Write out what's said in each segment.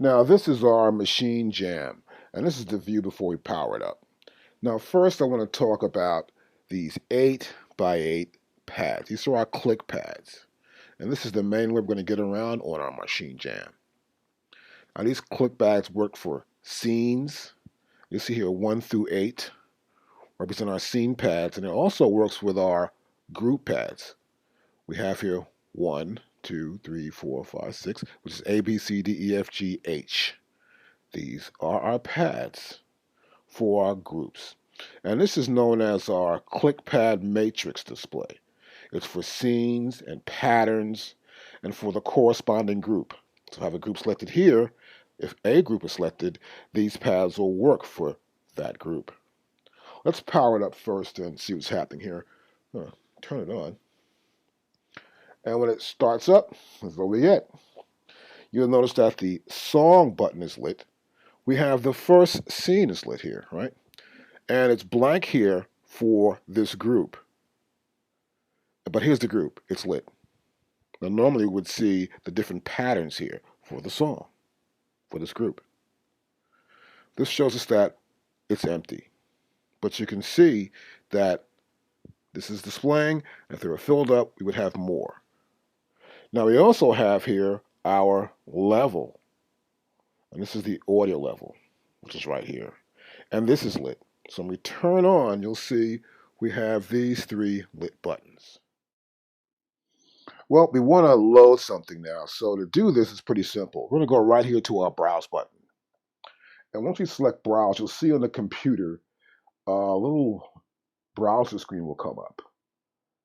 Now this is our machine jam, and this is the view before we power it up. Now first I want to talk about these 8 by 8 pads. These are our click pads. And this is the main way we're going to get around on our machine jam. Now these click pads work for scenes. You see here 1 through 8 represent our scene pads, and it also works with our group pads. We have here 1, 2, 3, 4, 5, 6, which is A, B, C, D, E, F, G, H. These are our pads for our groups. And this is known as our click pad matrix display. It's for scenes and patterns and for the corresponding group. So if I have a group selected here, if a group is selected, these pads will work for that group. Let's power it up first and see what's happening here. Turn it on. And when it starts up, that's over yet. You'll notice that the song button is lit. We have the first scene is lit here, right? And it's blank here for this group. But here's the group, it's lit. Now normally we would see the different patterns here for the song, for this group. This shows us that it's empty. But you can see that this is displaying, and if they were filled up, we would have more. Now we also have here our level. And this is the audio level, which is right here. And this is lit. So when we turn on, you'll see we have these 3 lit buttons. Well, we want to load something now. So to do this, it's pretty simple. We're going to go right here to our Browse button. And once we select Browse, you'll see on the computer a little browser screen will come up.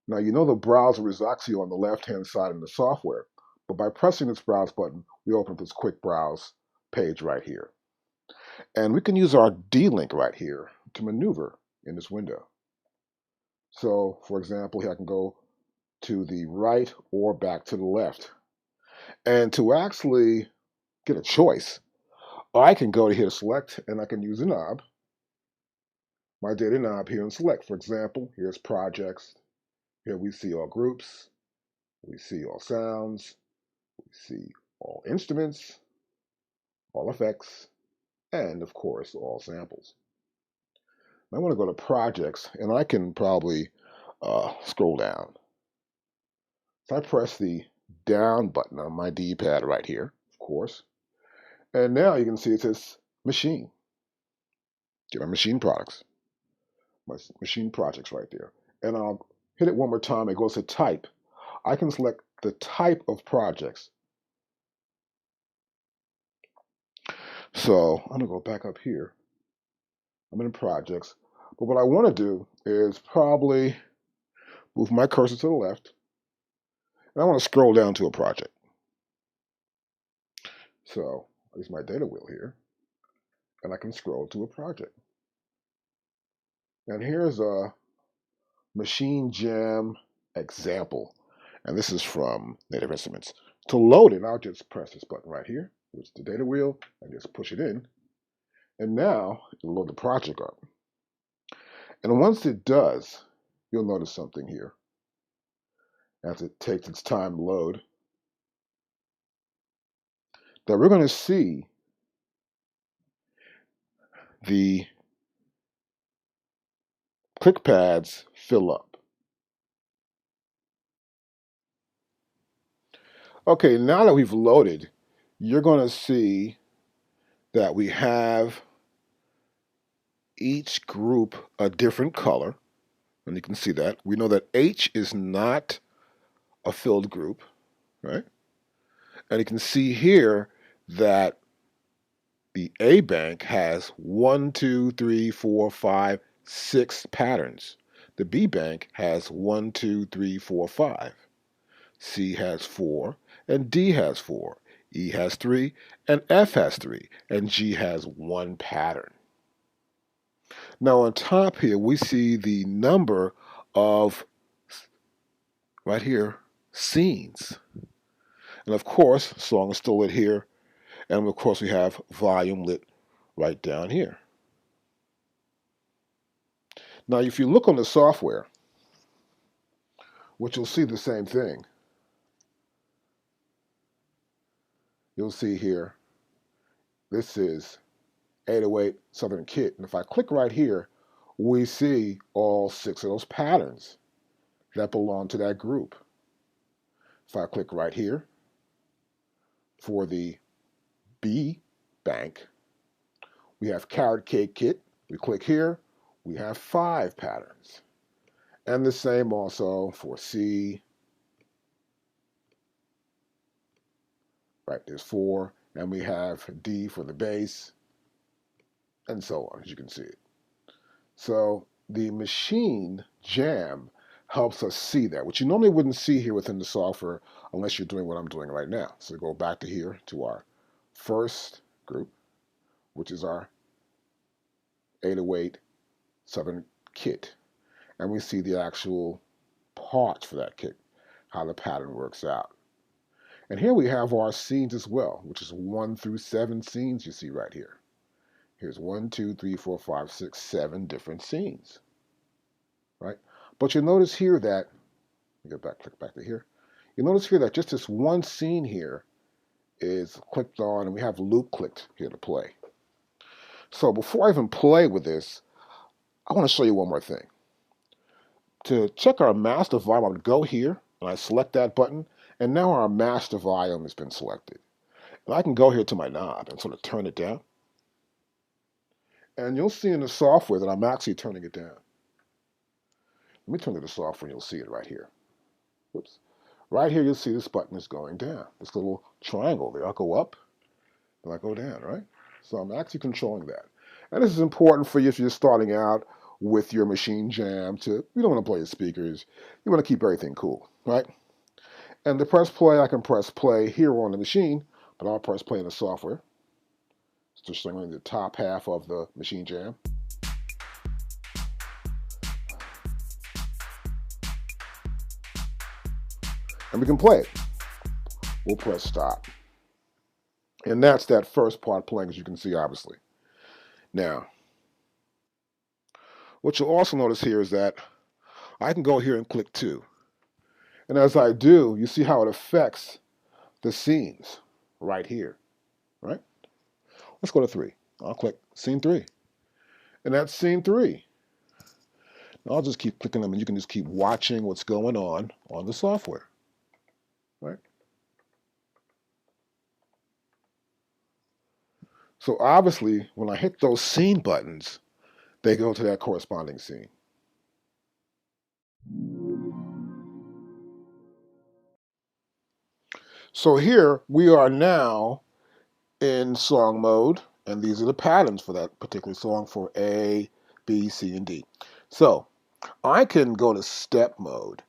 Now, you know the browser is actually on the left-hand side in the software. But by pressing this Browse button, we open up this Quick Browse page right here. And we can use our D-Link right here to maneuver in this window. So, for example, here I can go to the right or back to the left. And to actually get a choice, I can go to here to select, and I can use a knob, my data knob here, and select. For example, here's projects. Here we see all groups. We see all sounds. We see all instruments, all effects, and of course, all samples. I want to go to projects, and I can probably scroll down. So I press the down button on my D-pad right here, of course. And now you can see it says machine. Get my machine products, my machine projects right there. And I'll hit it one more time. It goes to type. I can select the type of projects. So I'm going to go back up here. I'm in projects. But what I want to do is probably move my cursor to the left. And I want to scroll down to a project. So I use my data wheel here. And I can scroll to a project. And here's a Machine Jam example. And this is from Native Instruments. To load it, I'll just press this button right here, which is the data wheel, and just push it in. And now it'll load the project up. And once it does, you'll notice something here. As it takes its time to load, that we're going to see the click pads fill up. Okay, now that we've loaded, you're going to see that we have each group a different color. And you can see that. We know that H is not a filled group, right? And you can see here that the A bank has 1, 2, 3, 4, 5, 6 patterns. The B bank has 1, 2, 3, 4, 5. C has 4, and D has 4. E has 3, and F has 3, and G has 1 pattern. Now on top here, we see the number of, right here, scenes. And of course, song is still lit here. And of course, we have volume lit right down here. Now, if you look on the software, which you'll see the same thing, you'll see here This is 808 Southern Kit. And if I click right here, we see all 6 of those patterns that belong to that group. If I click right here for the B bank, we have Carrot Cake Kit. We click here, we have 5 patterns. And the same also for C. Right, there's 4. And we have D for the bass, and so on, as you can see it. So the Maschine Jam helps us see that, which you normally wouldn't see here within the software unless you're doing what I'm doing right now. So go back to here to our first group, which is our 808 Southern Kit. And we see the actual parts for that kit, how the pattern works out. And here we have our scenes as well, which is 1 through 7 scenes you see right here. Here's 1, 2, 3, 4, 5, 6, 7 different scenes, right? But you'll notice here that, click back to here. You'll notice here that just this one scene here is clicked on, and we have loop clicked here to play. So before I even play with this, I want to show you one more thing. To check our master volume, I would go here, and I select that button, and now our master volume has been selected. And I can go here to my knob and sort of turn it down. And you'll see in the software that I'm actually turning it down. Let me turn to the software and you'll see it right here. Whoops. Right here you'll see this button is going down. This little triangle there. I'll go up and I go down, right? So I'm actually controlling that. And this is important for you if you're starting out with your Maschine Jam you don't want to play your speakers. You want to keep everything cool, right? And to press play, I can press play here on the machine, but I'll press play in the software. Just showing the top half of the Maschine Jam. And we can play it. We'll press stop. And that's that first part playing, as you can see, obviously. Now, what you'll also notice here is that I can go here and click 2. And as I do, you see how it affects the scenes right here, right? Let's go to 3. I'll click scene 3. And that's scene 3. Now I'll just keep clicking them, and you can just keep watching what's going on the software, right? So obviously, when I hit those scene buttons, they go to that corresponding scene. So here we are now in song mode, and these are the patterns for that particular song for A, B, C, and D. So I can go to step mode,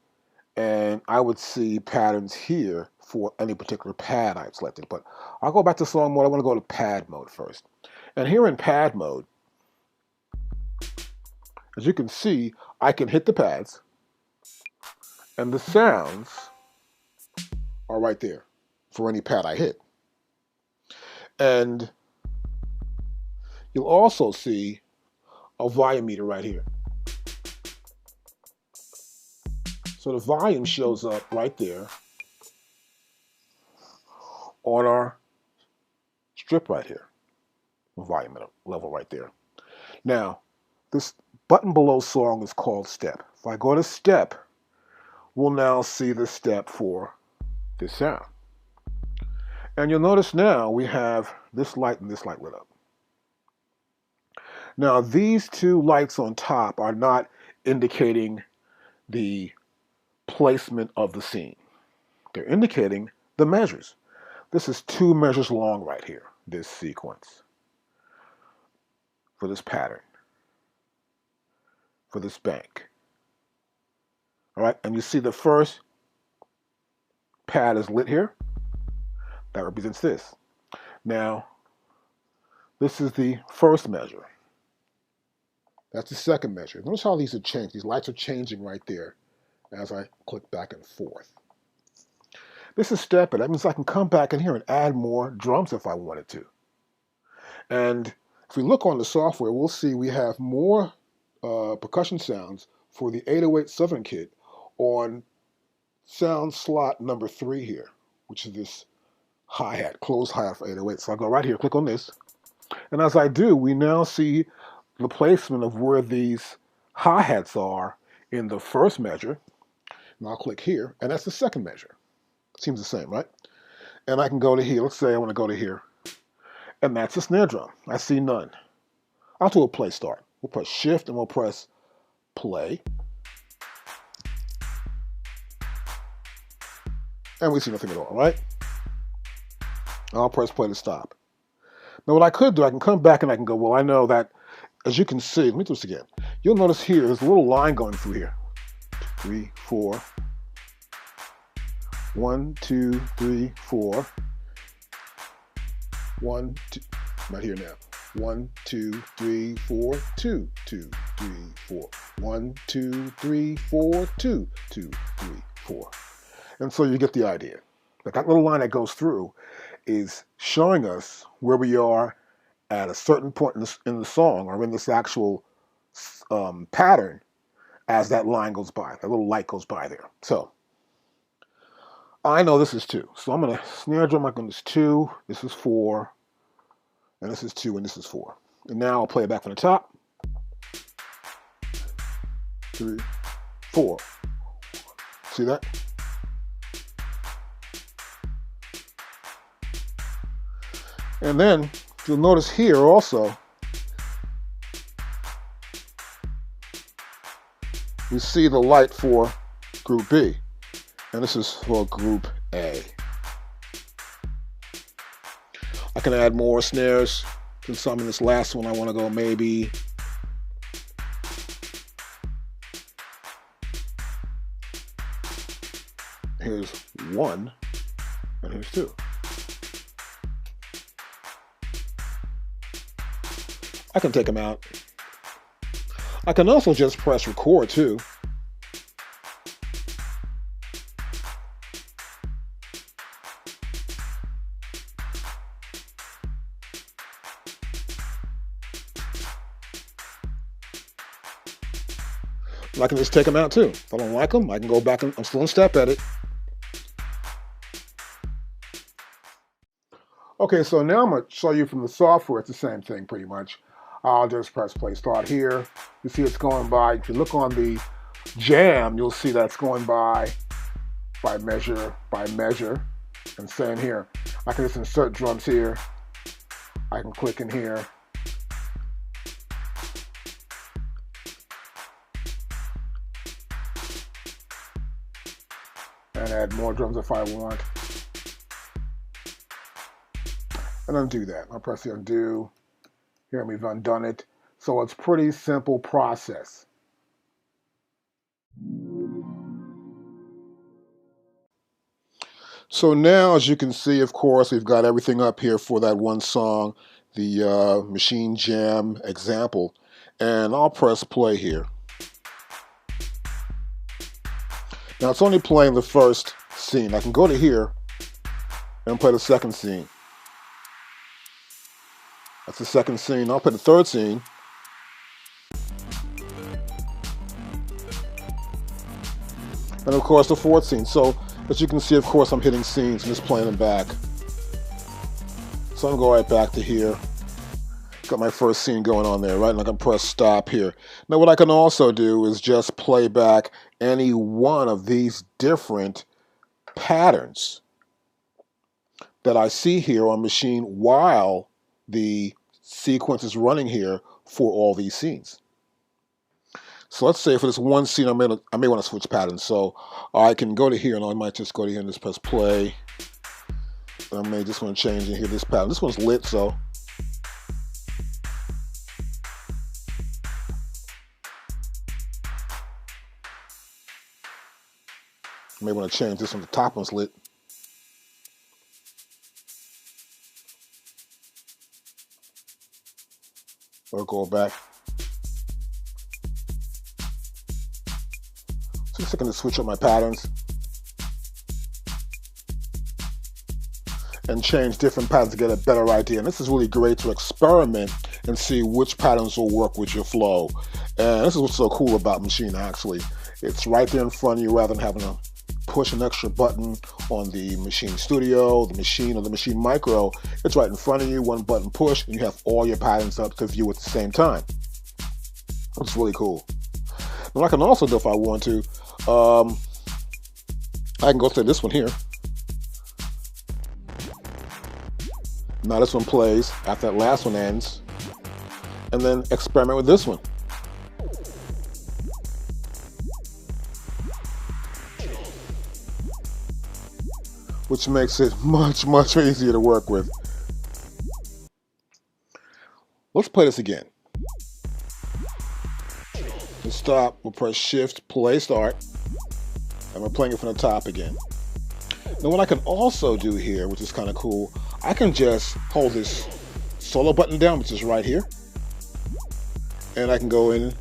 and I would see patterns here for any particular pad I've selected. But I'll go back to song mode. I want to go to pad mode first. And here in pad mode, as you can see, I can hit the pads, and the sounds are right there for any pad I hit. And you'll also see a volume meter right here. So the volume shows up right there on our strip right here. Volume level right there. Now, this button below song is called step. If I go to step, we'll now see the step for this sound. And you'll notice now we have this light and this light lit up. Now, these 2 lights on top are not indicating the placement of the scene. They're indicating the measures. This is 2 measures long right here, this sequence, for this pattern, for this bank. All right, and you see the first pad is lit here. That represents this. Now, this is the first measure. That's the second measure. Notice how these have changed. These lights are changing right there as I click back and forth. This is step. That means I can come back in here and add more drums if I wanted to. And if we look on the software, we'll see we have more percussion sounds for the 808 Southern Kit on sound slot number 3 here, which is this hi-hat, closed hi-hat for 808. So I'll go right here, click on this. And as I do, we now see the placement of where these hi-hats are in the first measure. And I'll click here, and that's the second measure. Seems the same, right? And I can go to here. Let's say I want to go to here. And that's the snare drum. I see none. I'll do a play start. We'll press shift and we'll press play. And we see nothing at all, right? I'll press play to stop. Now what I could do, I can come back and I can go, well, I know that, as you can see, let me do this again. You'll notice here, there's a little line going through here. 3, 4. 1, 2, 3, 4. 1, 2, right here now. 1, 2, 3, 4, 2, 2, 3, 4. 1, 2, 3, 4, 2, 2, 3, 4. And so you get the idea. That little line that goes through is showing us where we are at a certain point in the song or in this actual pattern as that line goes by, that little light goes by there. So I know this is 2. So I'm going to snare drum like on this 2, this is 4, and this is 2, and this is 4. And now I'll play it back from the top. 3, 4. See that? And then you'll notice here also, you see the light for group B, and this is for group A. I can add more snares to some in this last one. I want to go maybe here's 1 and here's 2. I can take them out. I can also just press record too. And I can just take them out too. If I don't like them, I can go back and I'm still in step edit. Okay, so now I'm going to show you from the software. It's the same thing pretty much. I'll just press play start here. You see it's going by. If you look on the jam, you'll see that it's going by measure. And same here. I can just insert drums here. I can click in here. And add more drums if I want. And undo that. I'll press the undo. Here we've undone it. So it's a pretty simple process. So now, as you can see, of course, we've got everything up here for that one song, the Maschine Jam example. And I'll press play here. Now it's only playing the first scene. I can go to here and play the second scene. That's the second scene. I'll play the third scene. And of course the fourth scene. So as you can see, of course, I'm hitting scenes and just playing them back. So I'm going to go right back to here. Got my first scene going on there, right? And I can press stop here. Now what I can also do is just play back any one of these different patterns that I see here on Maschine while the sequence is running here for all these scenes. So let's say for this one scene, I may want to switch patterns. So I can go to here, and I might just go to here and just press play. I may just want to change in here this pattern. This one's lit, so I may want to change this one. The top one's lit. Or go back. So just going to switch up my patterns and change different patterns to get a better idea. And this is really great to experiment and see which patterns will work with your flow. And this is what's so cool about Maschine, actually. It's right there in front of you rather than having to push an extra button on the Maschine Studio, the Maschine, or the Maschine Micro, it's right in front of you, one button push, and you have all your patterns up to view at the same time. It's really cool. And I can also do, if I want to, I can go through this one here. Now this one plays after that last one ends, and then experiment with this one. Which makes it much, much easier to work with. Let's play this again. To stop, we'll press Shift, play start, and we're playing it from the top again. Now what I can also do here, which is kind of cool, I can just hold this solo button down, which is right here, and I can go in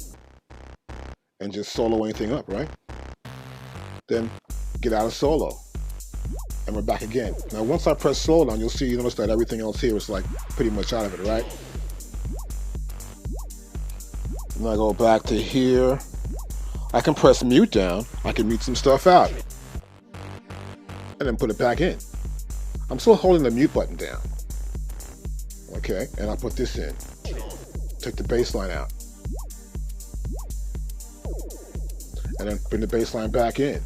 and just solo anything up, right? Then get out of solo. And we're back again. Now once I press slow down, you'll see, you notice that everything else here is like pretty much out of it, right? And I go back to here. I can press mute down. I can mute some stuff out. And then put it back in. I'm still holding the mute button down. Okay, and I'll put this in. Take the bass line out. And then bring the bass line back in.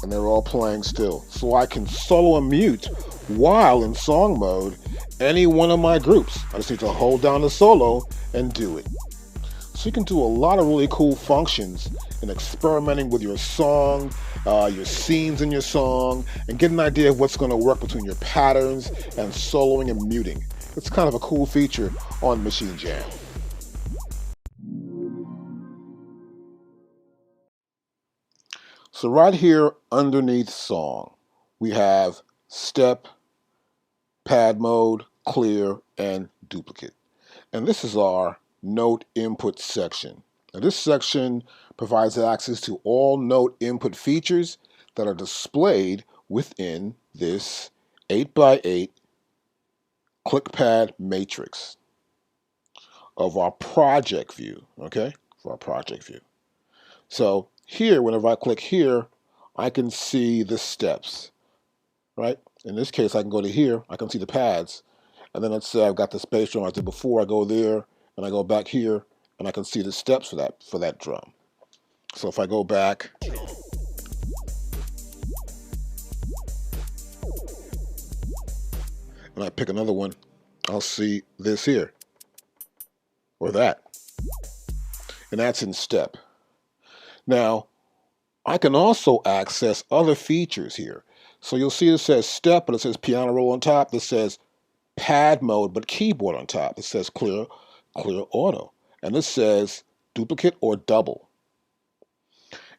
And they're all playing still. So I can solo and mute while in song mode any one of my groups. I just need to hold down the solo and do it. So you can do a lot of really cool functions in experimenting with your song, your scenes in your song, and get an idea of what's going to work between your patterns and soloing and muting. It's kind of a cool feature on Maschine Jam. So right here underneath song, we have step, pad mode, clear, and duplicate. And this is our note input section. Now this section provides access to all note input features that are displayed within this 8x8 ClickPad matrix of our project view, okay? For our project view. So here, whenever I click here, I can see the steps, right? In this case, I can go to here, I can see the pads, and then let's say I've got the space drum I did before, I go there, and I go back here, and I can see the steps for that drum. So if I go back, and I pick another one, I'll see this here, or that, and that's in step. Now, I can also access other features here. So you'll see it says step, but it says piano roll on top. This says pad mode, but keyboard on top. It says clear auto. And this says duplicate or double.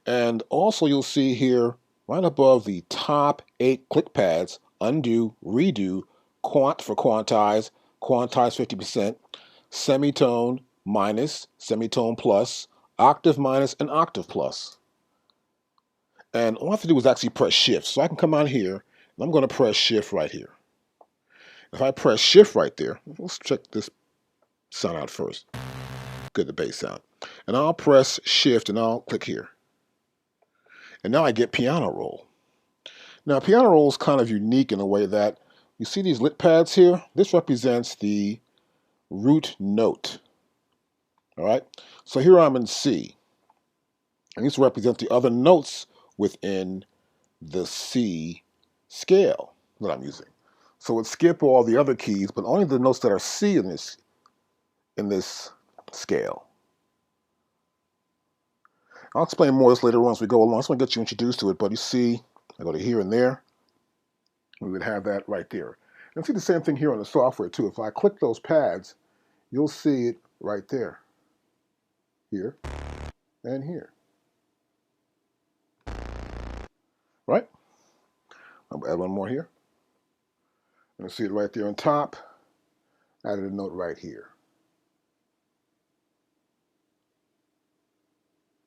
And also you'll see here, right above the top 8 click pads, undo, redo, quant for quantize 50%, semitone minus, semitone plus, octave minus, and octave plus. And all I have to do is actually press shift. So I can come out here, and I'm going to press shift right here. If I press shift right there, let's check this sound out first. Good, the bass sound. And I'll press shift and I'll click here. And now I get piano roll. Now piano roll is kind of unique in a way that you see these lit pads here? This represents the root note. All right, so here I'm in C, and these represent the other notes within the C scale that I'm using. So it would skip all the other keys, but only the notes that are C in this scale. I'll explain more of this later on as we go along. I just want to get you introduced to it, but you see, I go to here and there, we would have that right there. And see the same thing here on the software too. If I click those pads, you'll see it right there. Here, and here. Right? I'll add one more here. And see it right there on top. Added a note right here.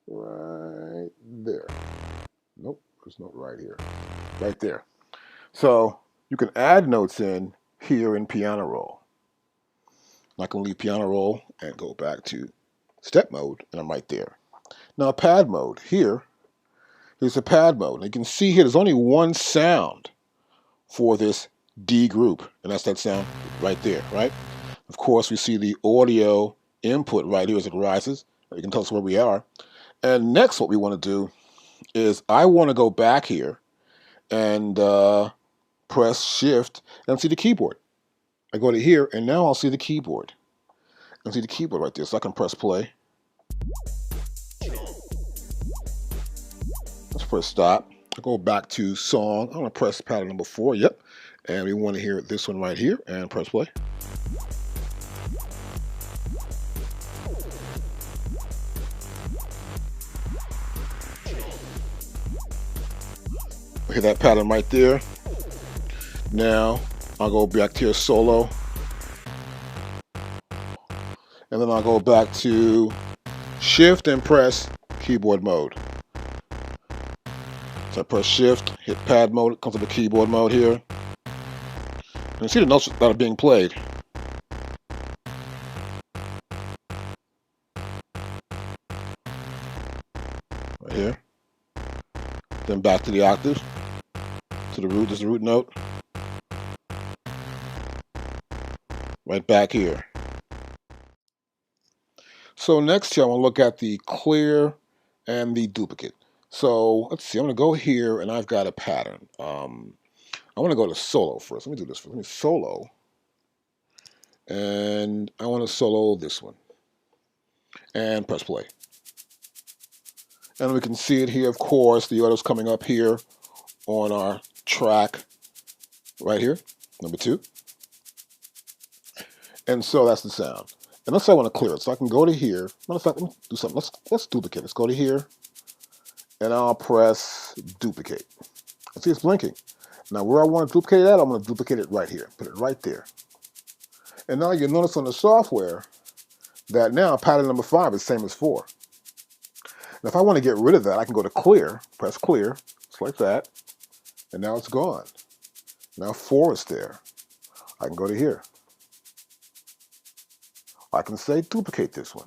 Right there. Nope, there's a note right here. Right there. So you can add notes in here in piano roll. I can leave piano roll and go back to step mode, and I'm right there. Now pad mode, here Here's the pad mode. And you can see here there's only one sound for this D group, and that's that sound right there, right? Of course, we see the audio input right here as it rises. You can tell us where we are. And next, what we want to do is I want to go back here and press Shift and see the keyboard. I go to here, and now I'll see the keyboard. And see the keyboard right there, so I can press play. Let's press stop. I go back to song. I'm going to press pattern number 4. Yep. And we want to hear this one right here and press play. Hear that pattern right there. Now I'll go back to your solo. And then I'll go back to Shift and press keyboard mode. So I press Shift, hit pad mode, it comes up with keyboard mode here. And you see the notes that are being played. Right here. Then back to the octave, to the root, this is the root note. Right back here. So next here I want to look at the clear and the duplicate. So let's see, I'm going to go here and I've got a pattern. I want to go to solo first. Let me do this first. Let me solo. And I want to solo this one. And press play. And we can see it here, of course. The audio's coming up here on our track right here, number 2. And so that's the sound. And let's say I want to clear it. So I can go to here. Matter of fact, let me do something. Let's duplicate. Let's go to here. And I'll press duplicate. See, it's blinking. Now, where I want to duplicate it at, I'm going to duplicate it right here. Put it right there. And now you'll notice on the software that now pattern number 5 is the same as 4. Now, if I want to get rid of that, I can go to clear, press clear, just like that, and now it's gone. Now 4 is there. I can go to here. I can say duplicate this one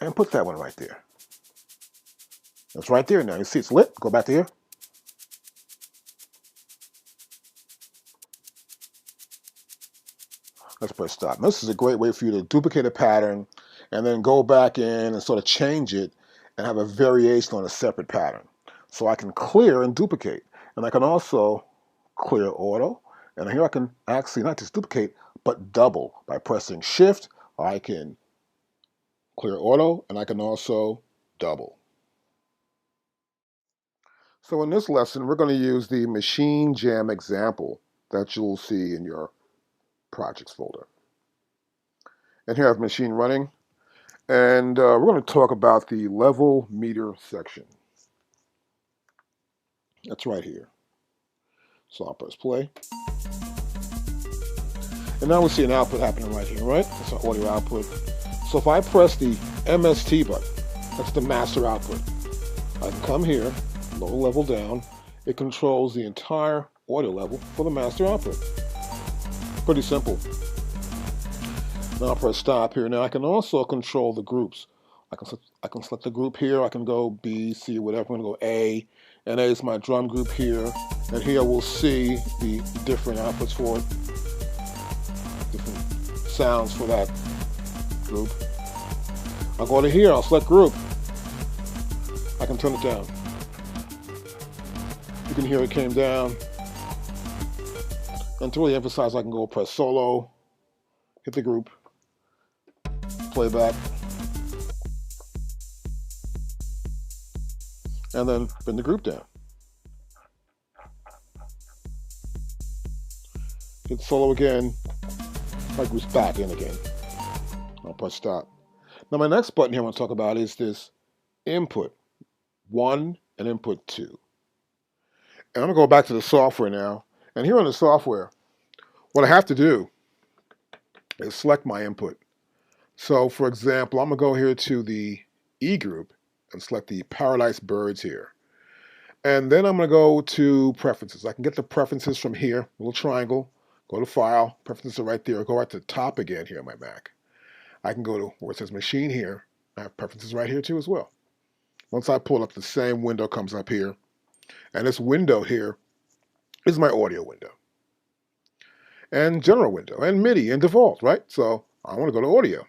and put that one right there. It's right there now. You see it's lit. Go back to here. Let's press stop. Now, this is a great way for you to duplicate a pattern and then go back in and sort of change it and have a variation on a separate pattern. So I can clear and duplicate. And I can also clear auto. And here I can actually not just duplicate, but double by pressing Shift. I can clear auto and I can also double. So in this lesson, we're going to use the Maschine Jam example that you'll see in your projects folder. And here I have Maschine running. And we're going to talk about the level meter section. That's right here. So I'll press play. And now we see an output happening right here, right? That's our audio output. So if I press the MST button, that's the master output. I can come here, lower level down. It controls the entire audio level for the master output. Pretty simple. Now I'll press stop here. Now I can also control the groups. I can select the group here. I can go B, C, whatever. I'm going to go A. And A is my drum group here. And here we'll see the different outputs for it. Different sounds for that group. I'll go to here. I'll select group. I can turn it down. You can hear it came down. And to really emphasize, I can go press solo, hit the group, playback, and then bring the group down. Hit solo again, my group's back in again. I'll press stop. Now my next button here I want to talk about is this input 1 and input 2. And I'm going to go back to the software now. And here on the software, what I have to do is select my input. So for example, I'm going to go here to the E group and select the Paradise Birds here. And then I'm going to go to Preferences. I can get the preferences from here, little triangle, go to File, Preferences are right there, go right to the top again here on my Mac. I can go to where it says Machine here. I have preferences right here too as well. Once I pull up, the same window comes up here. And this window here is my audio window. And general window, and MIDI, and default, right? So I want to go to audio.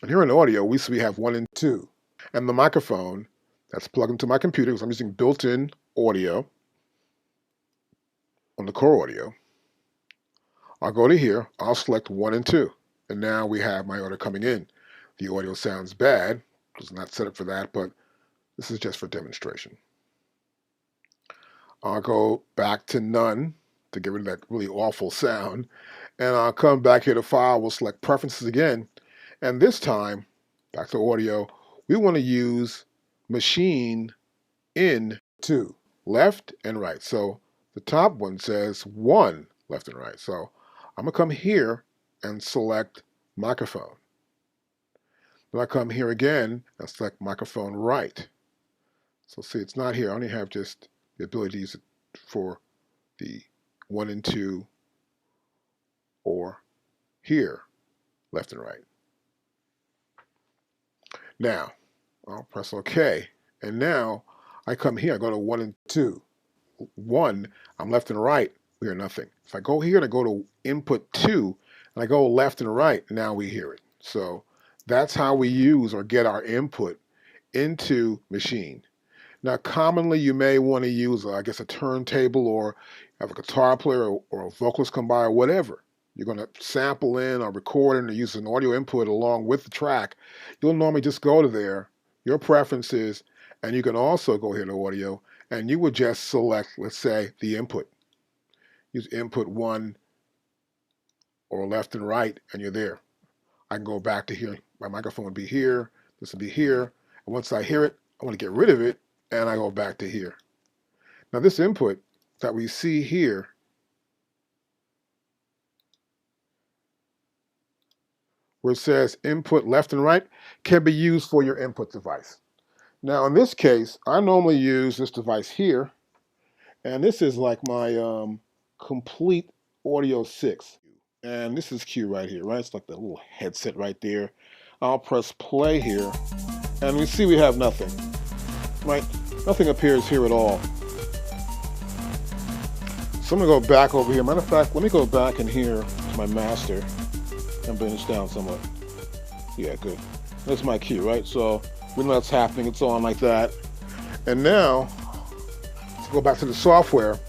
And here in audio, we see we have 1 and 2. And the microphone that's plugged into my computer, because I'm using built-in audio on the core audio. I'll go to here, I'll select 1 and 2. And now we have my audio coming in. The audio sounds bad. It's not set up for that, but this is just for demonstration. I'll go back to none to get rid of that really awful sound. And I'll come back here to File, we'll select Preferences again. And this time, back to audio, we want to use Maschine in 2, left and right. So the top one says 1, left and right. So I'm going to come here and select Microphone. Then I come here again and select Microphone right. So see, it's not here. I only have just the ability to use it for the 1 and 2 or here, left and right. Now, I'll press OK. And now I come here, I go to 1 and 2. 1, I'm left and right, we hear nothing. If I go here and I go to input 2, and I go left and right, now we hear it. So that's how we use or get our input into Maschine. Now, commonly you may want to use, I guess, a turntable, or have a guitar player or a vocalist come by, or whatever. You're going to sample in or record in or use an audio input along with the track. You'll normally just go to there, your preferences, and you can also go here to audio, and you would just select, let's say, the input. Use input 1 or left and right, and you're there. I can go back to here. My microphone would be here. This would be here. And once I hear it, I want to get rid of it, and I go back to here. Now this input that we see here where it says input left and right can be used for your input device. Now in this case, I normally use this device here, and this is like my Complete Audio 6. And this is Q right here, right? It's like the little headset right there. I'll press play here, and we see we have nothing, right? Nothing appears here at all. So I'm gonna go back over here. Matter of fact, let me go back in here to my master and bring this down somewhat. Yeah, good. That's my cue, right? So we know that's happening. It's on like that. And now, to go back to the software,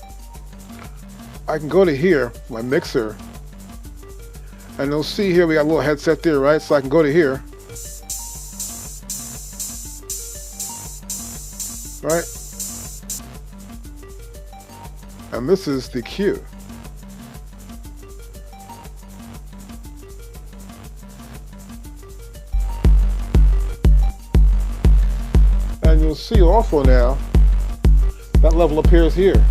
I can go to here, my mixer, and you'll see here we got a little headset there, right? So I can go to here, right? And this is the cue. And you'll see also now that level appears here.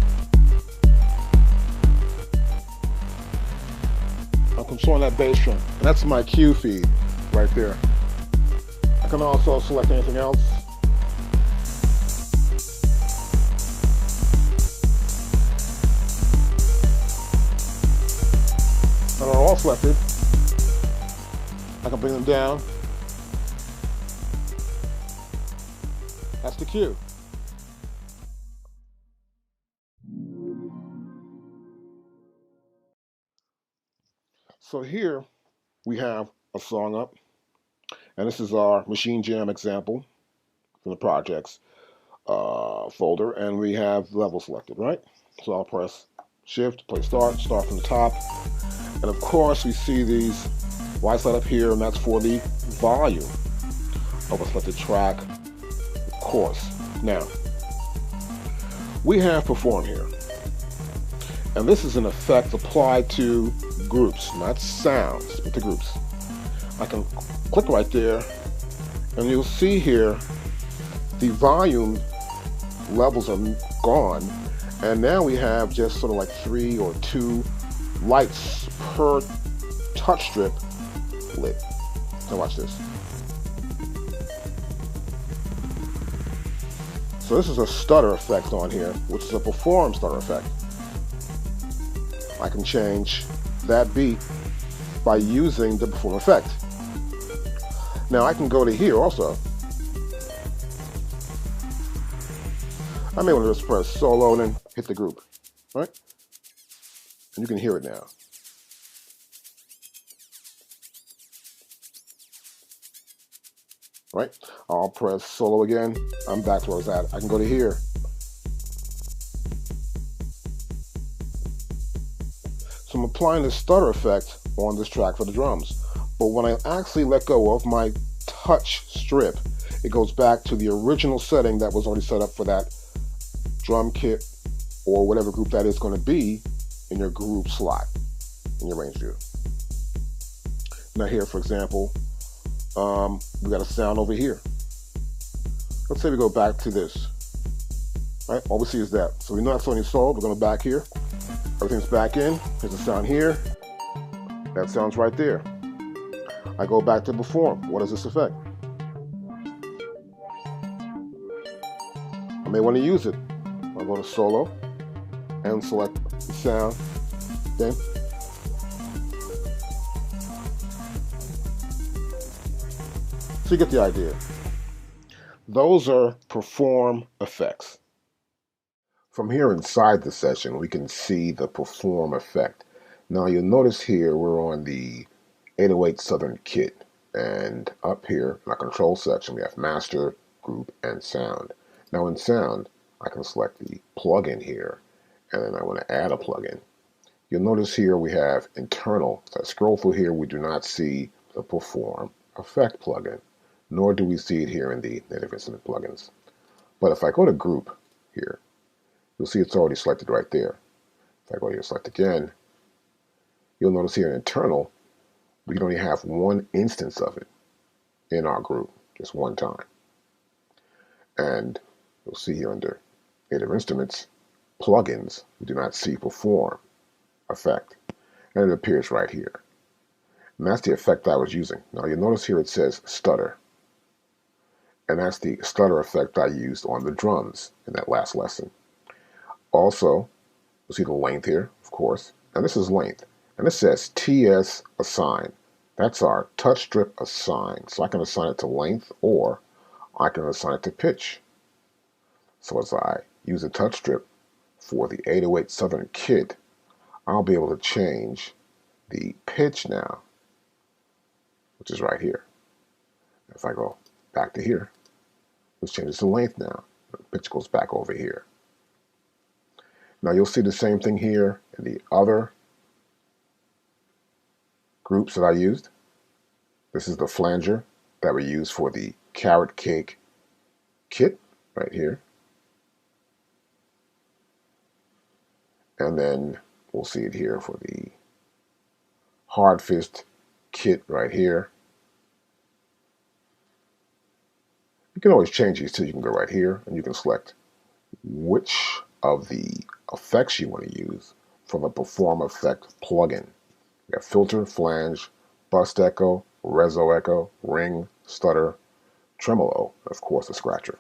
I'm controlling that bass drum. And that's my cue feed right there. I can also select anything else. And they're all selected. I can bring them down. That's the cue. So here we have a song up, and this is our Maschine Jam example from the projects folder, and we have level selected, right? So I'll press Shift, play start from the top, and of course we see these white light up here, and that's for the volume of a selected track, of course. Now, we have perform here, and this is an effect applied to groups, not sounds, but the groups. I can click right there, and you'll see here the volume levels are gone, and now we have just sort of like 3 or 2 lights per touch strip lit. Now watch this. So this is a stutter effect on here, which is a perform stutter effect. I can change that beat by using the perform effect. Now I can go to here also I may want to just press solo and then hit the group, right? And you can hear it now. Right? I'll press solo again. I'm back to where I was at. I can go to here. So I'm applying the stutter effect on this track for the drums. But when I actually let go of my touch strip, it goes back to the original setting that was already set up for that drum kit or whatever group that is going to be in your group slot, in your range view. Now here, for example, we got a sound over here. Let's say we go back to this. Right? All we see is that. So we know that's only solo. We're going to back here. Everything's back in. There's a sound here. That sound's right there. I go back to perform. What is this effect? I may want to use it. I'll go to solo and select the sound. Then so you get the idea. Those are perform effects. From here inside the session, we can see the perform effect. Now you'll notice here we're on the 808 Southern kit, and up here in our control section we have master, group, and sound. Now in sound, I can select the plugin here, and then I want to add a plugin. You'll notice here we have internal. As I scroll through here, we do not see the perform effect plugin, nor do we see it here in the native instrument plugins. But if I go to group here, you'll see it's already selected right there. If I go here and select again, you'll notice here in internal, we can only have one instance of it in our group, just one time. And you'll see here under native instruments, plugins, we do not see perform effect. And it appears right here. And that's the effect I was using. Now you'll notice here it says stutter. And that's the stutter effect I used on the drums in that last lesson. Also, you'll see the length here, of course, and this is length. And it says TS assign. That's our touch strip assign. So I can assign it to length or I can assign it to pitch. So as I use a touch strip for the 808 Southern kit, I'll be able to change the pitch now, which is right here. If I go back to here, let's change it to length now. The pitch goes back over here. Now you'll see the same thing here in the other groups that I used. This is the flanger that we use for the carrot cake kit right here. And then we'll see it here for the hard fist kit right here. You can always change these too. You can go right here and you can select which of the effects you want to use from the perform effect plugin. We have filter, flange, bust echo, reso echo, ring, stutter, tremolo, and of course the scratcher.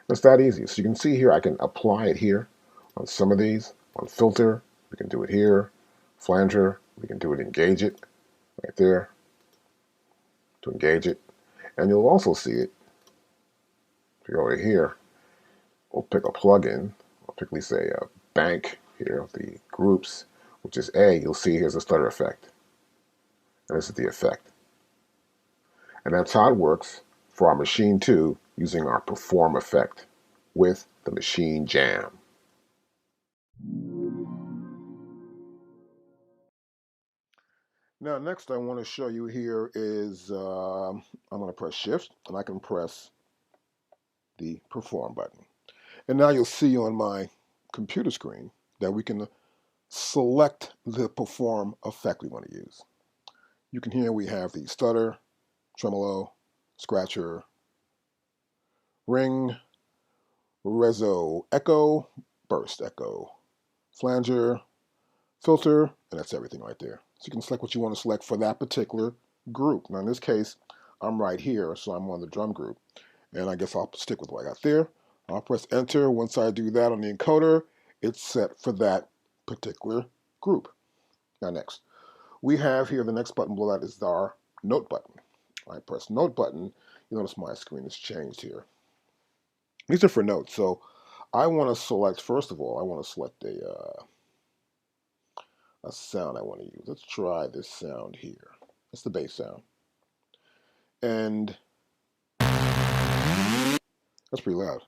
It's that easy. So you can see here I can apply it here on some of these. On filter, we can do it here. Flanger, we can do it, engage it right there to engage it. And you'll also see it if you go over here. We'll pick a plugin. I'll particularly say a bank here of the groups, which is A. You'll see here's a stutter effect. And this is the effect. And that's how it works for our Maschine 2 using our perform effect with the Maschine Jam. Now next I want to show you here is I'm going to press shift and I can press the perform button. And now you'll see on my computer screen that we can select the perform effect we want to use. You can hear we have the stutter, tremolo, scratcher, ring, reso echo, burst echo, flanger, filter, and that's everything right there. So you can select what you want to select for that particular group. Now in this case, I'm right here, so I'm on the drum group. And I guess I'll stick with what I got there. I'll press enter. Once I do that on the encoder, it's set for that particular group. Now next, we have here the next button below that is our note button. I press note button. You notice my screen has changed here. These are for notes. So I want to select, first of all, I want to select a sound I want to use. Let's try this sound here. That's the bass sound. And that's pretty loud.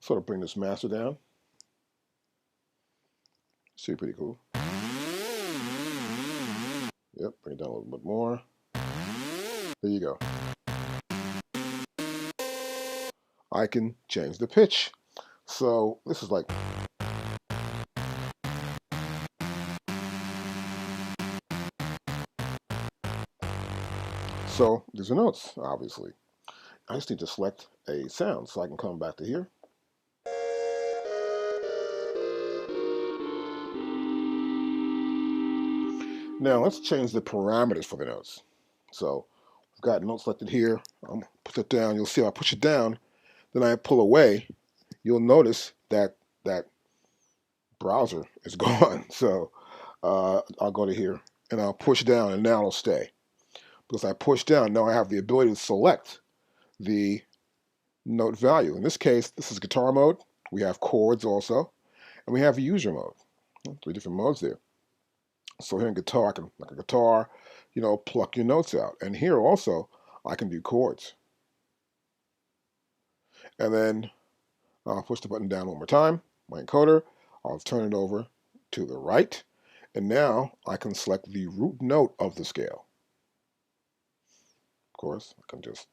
Sort of bring this master down. See, pretty cool. Yep, bring it down a little bit more. There you go. I can change the pitch. So this is like, so these are notes, obviously. I just need to select a sound, so I can come back to here. Now let's change the parameters for the notes. So I've got notes selected here. I'm gonna put it down. You'll see if I push it down, then I pull away, you'll notice that that browser is gone. So I'll go to here and I'll push down, and now it'll stay. Because I push down, now I have the ability to select the note value. In this case, this is guitar mode. We have chords also, and we have user mode. 3 different modes there. So here in guitar, I can, like a guitar, pluck your notes out. And here also, I can do chords. And then I'll push the button down one more time, my encoder. I'll turn it over to the right. And now I can select the root note of the scale. Of course, I can just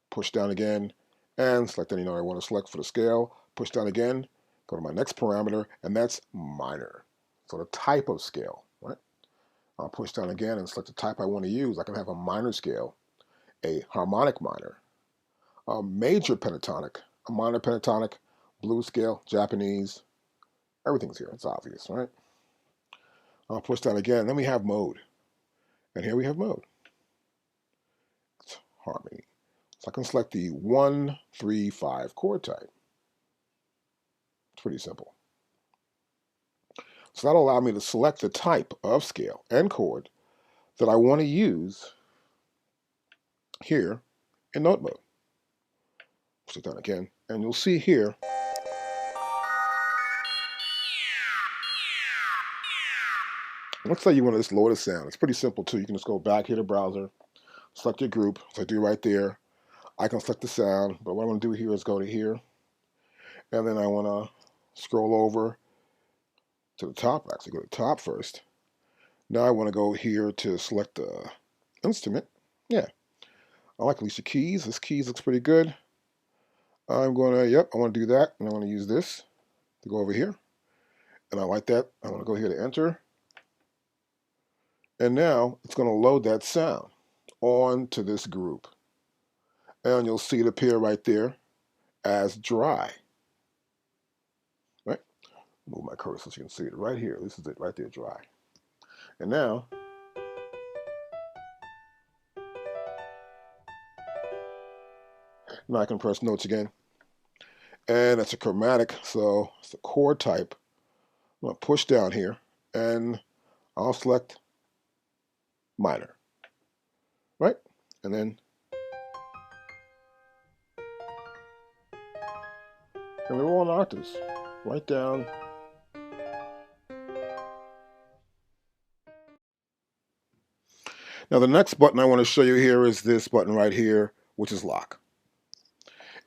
push down again and select any note I want to select for the scale. Push down again, go to my next parameter, and that's minor. So the type of scale, right? I'll push down again and select the type I want to use. I can have a minor scale, a harmonic minor, a major pentatonic, a minor pentatonic, blues scale, Japanese. Everything's here. It's obvious, right? I'll push down again. Then we have mode. And here we have mode. It's harmony. So I can select the 1, 3, 5 chord type. It's pretty simple. So that'll allow me to select the type of scale and chord that I want to use here in note mode. Push it down again, and you'll see here let's say you want to just lower the sound. It's pretty simple too. You can just go back here to browser, select your group, so I do right there. I can select the sound, but what I want to do here is go to here, and then I want to scroll over to the top. Actually, go to the top first. Now I want to go here to select the instrument. Yeah, I like Alicia Keys. This keys looks pretty good. I'm going to, yep, I want to do that, and I want to use this to go over here. And I like that. I want to go here to enter. And now it's going to load that sound onto this group. And you'll see it appear right there as dry. Right? Move my cursor so you can see it right here. This is it right there, dry. And now I can press notes again. And it's a chromatic, so it's a chord type. I'm going to push down here, and I'll select minor. Right? And then and they're all in octaves. Right down. Now the next button I want to show you here is this button right here, which is lock.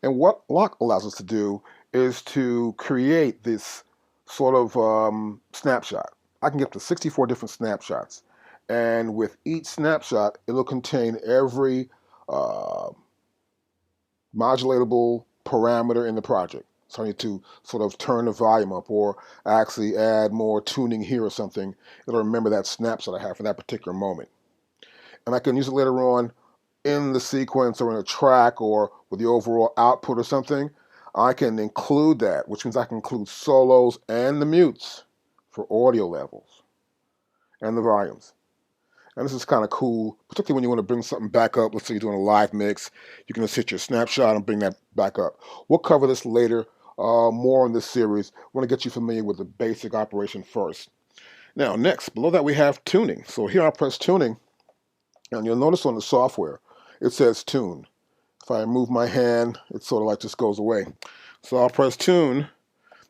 And what lock allows us to do is to create this sort of snapshot. I can get up to 64 different snapshots. And with each snapshot, it'll contain every modulatable parameter in the project. So I need to sort of turn the volume up or actually add more tuning here or something. It'll remember that snapshot I have for that particular moment. And I can use it later on in the sequence or in a track or with the overall output or something. I can include that, which means I can include solos and the mutes for audio levels and the volumes. And this is kind of cool, particularly when you want to bring something back up. Let's say you're doing a live mix. You can just hit your snapshot and bring that back up. We'll cover this later, more in this series. I want to get you familiar with the basic operation first. Now, next, below that we have tuning. So here I'll press tuning, and you'll notice on the software, it says tune. If If I move my hand, it sort of like just goes away. So I'll press tune.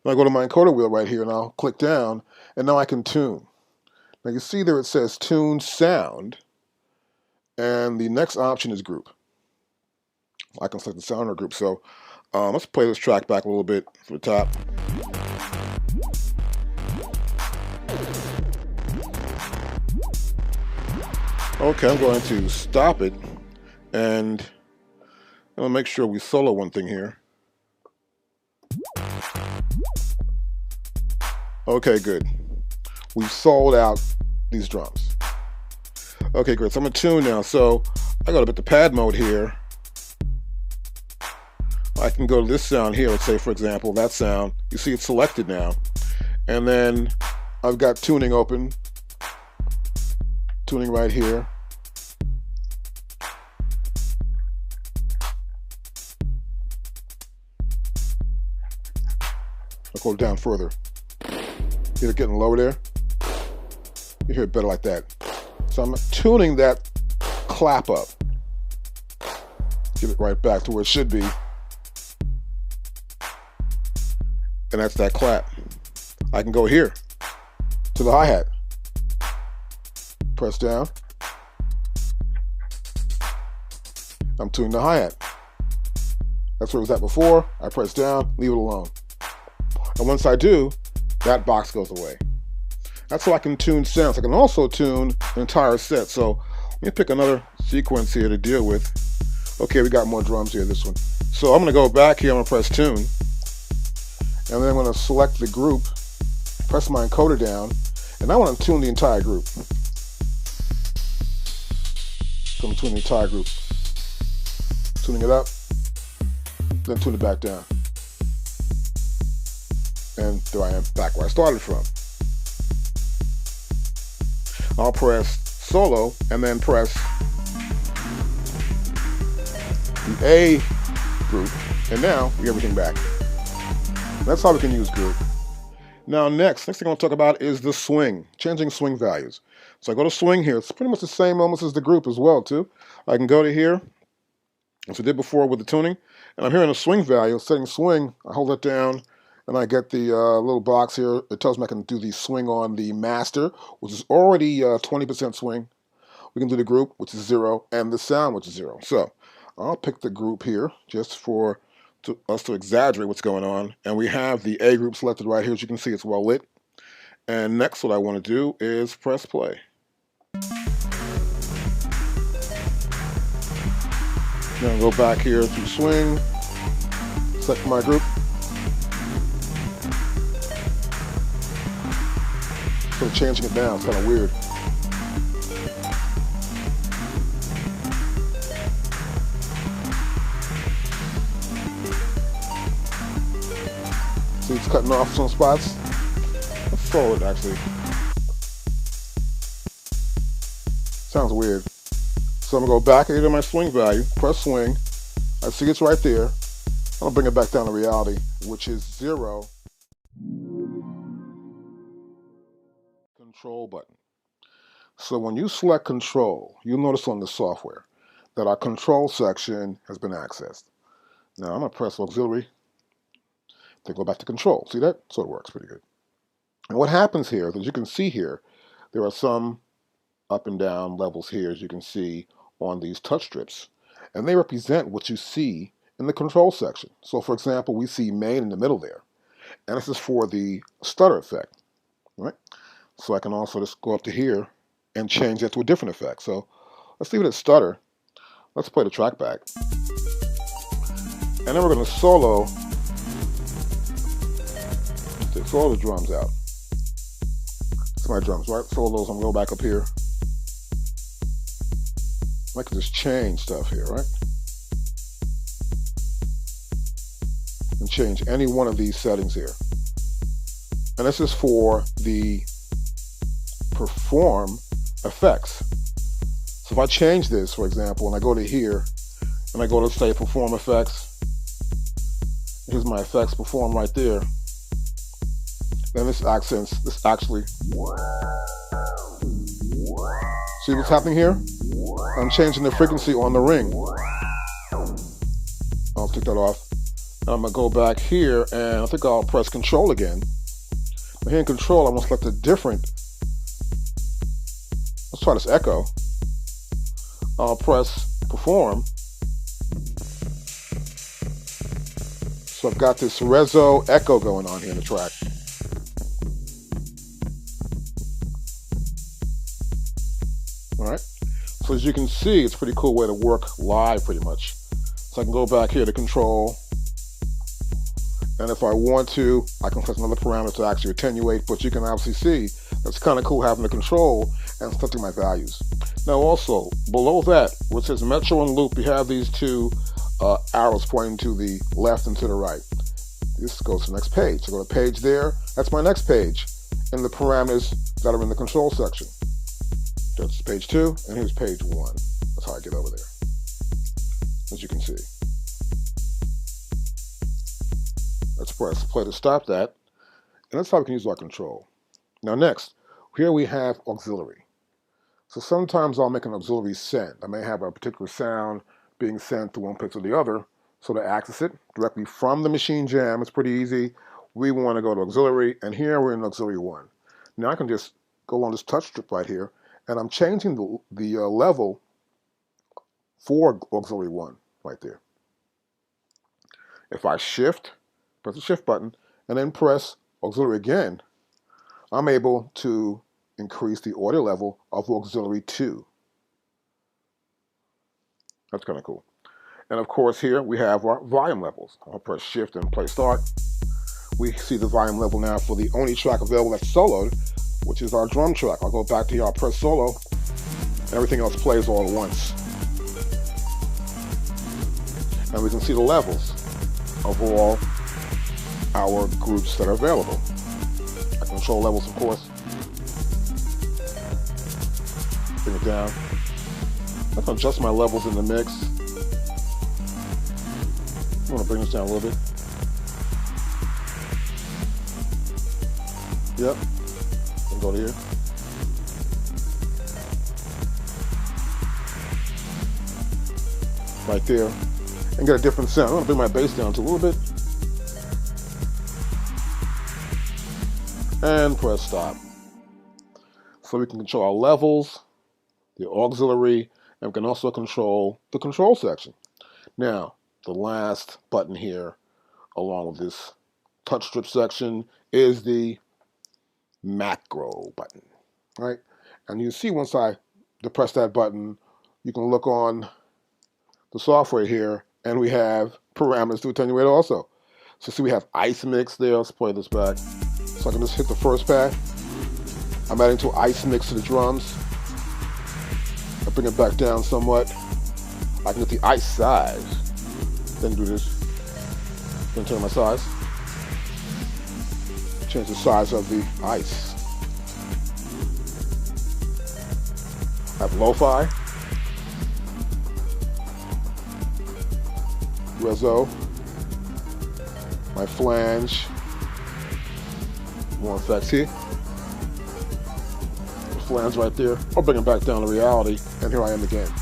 Then I go to my encoder wheel right here, and I'll click down, and now I can tune. Now you see there it says tune sound, and the next option is group. I can select the sound or group. So let's play this track back a little bit from the top. Okay, I'm going to stop it, and I'm going to make sure we solo one thing here. Okay, good. We've soloed out these drums. Okay, great. So I'm going to tune now. So I got to put the pad mode here. I can go to this sound here. Let's say, for example, that sound. You see it's selected now. And then I've got tuning open. Tuning right here. I'll go down further. Hear it getting lower there? You hear it better like that. So I'm tuning that clap up. Get it right back to where it should be. And that's that clap. I can go here to the hi-hat. Press down. I'm tuning the hi-hat. That's where it was at before. I press down, leave it alone. And once I do, that box goes away. That's how I can tune sounds. I can also tune an entire set. So let me pick another sequence here to deal with. Okay, we got more drums here, this one. So I'm going to go back here, I'm going to press tune. And then I'm going to select the group, press my encoder down, and I want to tune the entire group. So I'm tuning the entire group. Tuning it up, then tune it back down. And there I am, back where I started from. I'll press solo and then press the A group, and now we get everything back. That's how we can use group. Now next thing I want to talk about is the swing, changing swing values. So I go to swing here. It's pretty much the same almost as the group as well too. I can go to here, as I did before with the tuning, and I'm here in a swing value, setting swing. I hold it down, and I get the little box here. It tells me I can do the swing on the master, which is already 20% swing. We can do the group, which is 0, and the sound, which is 0. So I'll pick the group here just for us to exaggerate what's going on. And we have the A group selected right here. As you can see, it's well lit. And next, what I want to do is press play. Now go back here to swing, select my group. So changing it down, it's kind of weird. See, it's cutting off some spots. Let's slow it actually. Sounds weird. So I'm gonna go back here to my swing value, press swing. I see it's right there. I'm gonna bring it back down to reality, which is 0. Control button. So when you select control, you'll notice on the software that our control section has been accessed. Now I'm gonna press auxiliary to go back to control. See that? So it works pretty good. And what happens here is, as you can see here, there are some up and down levels here, as you can see on these touch strips, and they represent what you see in the control section. So for example, we see main in the middle there, and this is for the stutter effect, right? So I can also just go up to here and change that to a different effect. So let's leave it at stutter. Let's play the track back, and then we're going to solo. Take all the drums out. It's my drums, right? Solo those. I'm going to go back up here. I can just change stuff here, right? And change any one of these settings here. And this is for the perform effects. So if I change this, for example, and I go to here, and I go to, say, perform effects, here's my effects perform right there, then this actually, see what's happening here? I'm changing the frequency on the ring. that off. And I'm going to go back here, and I think I'll press Control again. But here in Control, I'm going to select a different. Let's try this echo. I'll press Perform. So I've got this Rezo echo going on here in the track. Alright, so as you can see, it's a pretty cool way to work live pretty much. So I can go back here to Control, and if I want to, I can select another parameter to actually attenuate, but you can obviously see that's kind of cool having the control and selecting my values. Now also, below that, where it says Metro and Loop, you have these two arrows pointing to the left and to the right. This goes to the next page. So go to page there, that's my next page, and the parameters that are in the control section. That's page 2, and here's page 1. That's how I get over there, as you can see. Let's press play to stop that, and that's how we can use our control. Now next, here we have auxiliary. So sometimes I'll make an auxiliary send. I may have a particular sound being sent to one place or the other, so to access it directly from the Maschine Jam, it's pretty easy. We want to go to auxiliary, and here we're in auxiliary 1. Now I can just go on this touch strip right here, and I'm changing the level for auxiliary 1 right there. If I shift, press the shift button, and then press auxiliary again, I'm able to increase the audio level of auxiliary 2. That's kind of cool. And of course here we have our volume levels. I'll press shift and play start. We see the volume level now for the only track available that's soloed, which is our drum track. I'll go back to here, I'll press solo, and everything else plays all at once. And we can see the levels of all our groups that are available. I control levels, of course. Bring it down. I can adjust my levels in the mix. I'm going to bring this down a little bit. Yep. And go to here. Right there. And get a different sound. I'm going to bring my bass down to a little bit. And press stop. So we can control our levels, the auxiliary, and we can also control the control section. Now, the last button here, along with this touch strip section, is the macro button, right? And you see once I depress that button, you can look on the software here, and we have parameters to attenuate also. So see we have ice mix there. Let's play this back. So I can just hit the first pad. I'm adding to ice mix to the drums. I bring it back down somewhat. I can get the ice size. Then do this. Then turn my size. Change the size of the ice. I have lo-fi, Rezo, my flange, more effects here. The flange right there. I'll bring it back down to reality, and here I am again.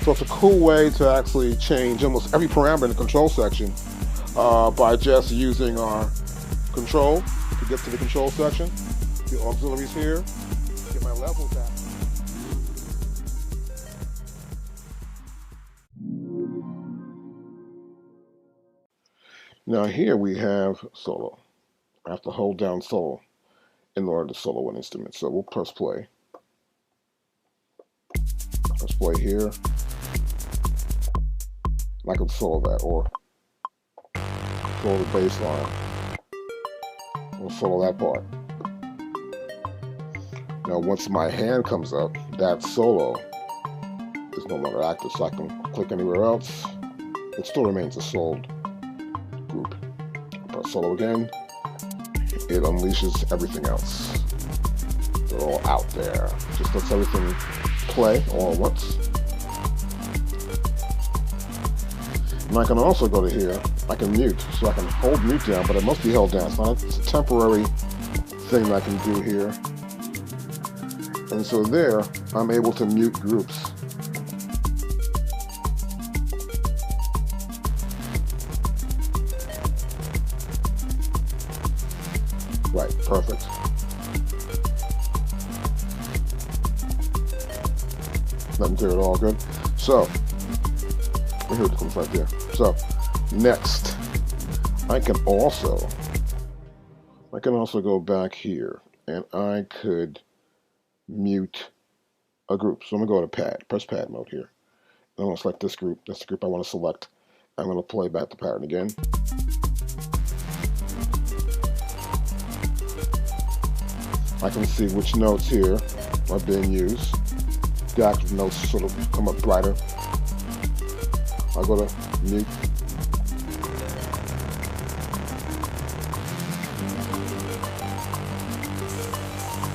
So it's a cool way to actually change almost every parameter in the control section by just using our control to get to the control section. The auxiliaries here, get my levels out. Now here we have solo. I have to hold down solo in order to solo an instrument. So we'll press play. Press play here. And I can solo that, or solo the bass line. We'll solo that part. Now once my hand comes up, that solo is no longer active, so I can click anywhere else. It still remains a soloed group. Press solo again. It unleashes everything else. They're all out there. Just lets everything play all at once. And I can also go to here, I can mute. So I can hold mute down, but it must be held down. So it's a temporary thing that I can do here. And so there, I'm able to mute groups. right, perfect. Nothing to it, all good. So, here it comes right there. So, next, I can also go back here, and I could mute a group. So I'm gonna go to pad, press pad mode here. I'm gonna select this group. That's the group I want to select. I'm gonna play back the pattern again. I can see which notes here are being used. The active notes sort of come up brighter. I'll go to mute.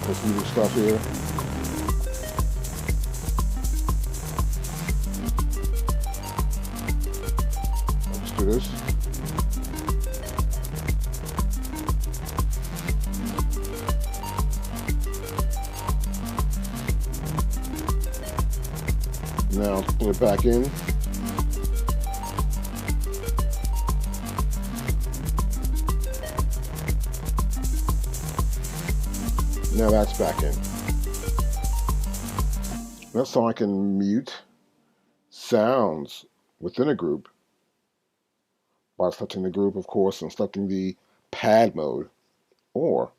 Let's mute stuff here. Let's do this. Now put it back in. Now that's back in. That's how I can mute sounds within a group by selecting the group, of course, and selecting the pad mode, or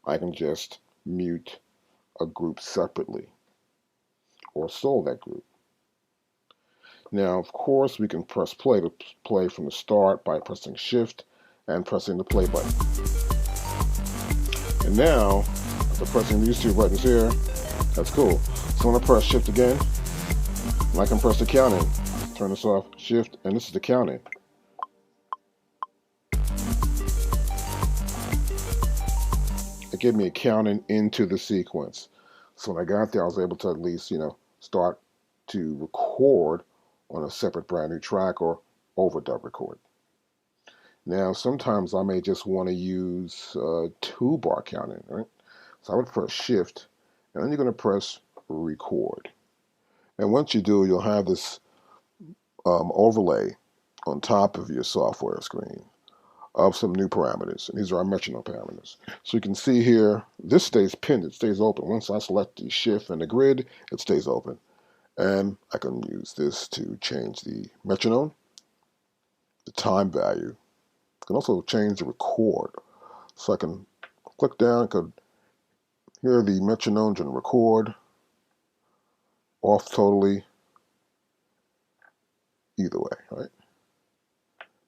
I can just mute a group separately or solo that group. Now, of course, we can press play to play from the start by pressing Shift and pressing the play button. And now, after pressing these two buttons here, that's cool. So I'm going to press Shift again, and I can press the counting. Turn this off, Shift, and this is the counting. It gave me a counting into the sequence. So when I got there, I was able to at least, start to record on a separate brand new track or overdub record. Now, sometimes I may just want to use 2-bar counting, right? So I would press Shift, and then you're going to press Record. And once you do, you'll have this overlay on top of your software screen of some new parameters. And these are our metronome parameters. So you can see here, this stays pinned, it stays open. Once I select the Shift and the grid, it stays open. And I can use this to change the metronome, the time value. I can also change the record. So I can click down, I could hear the metronomes and record, off totally, either way, right?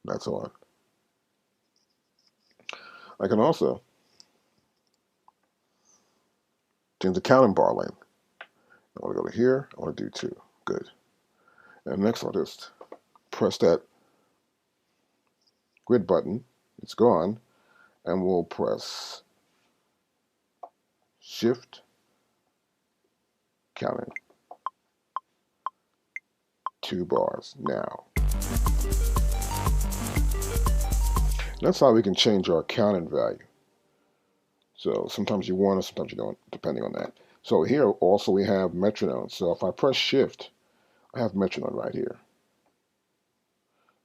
That's on. I can also change the counting bar length. I want to go to here, I want to do 2. Good. And next I'll just press that grid button, it's gone, and we'll press Shift, counting, 2 bars now. That's how we can change our counting value. So sometimes you want it, sometimes you don't, depending on that. So here also we have metronome. So if I press Shift, I have metronome right here.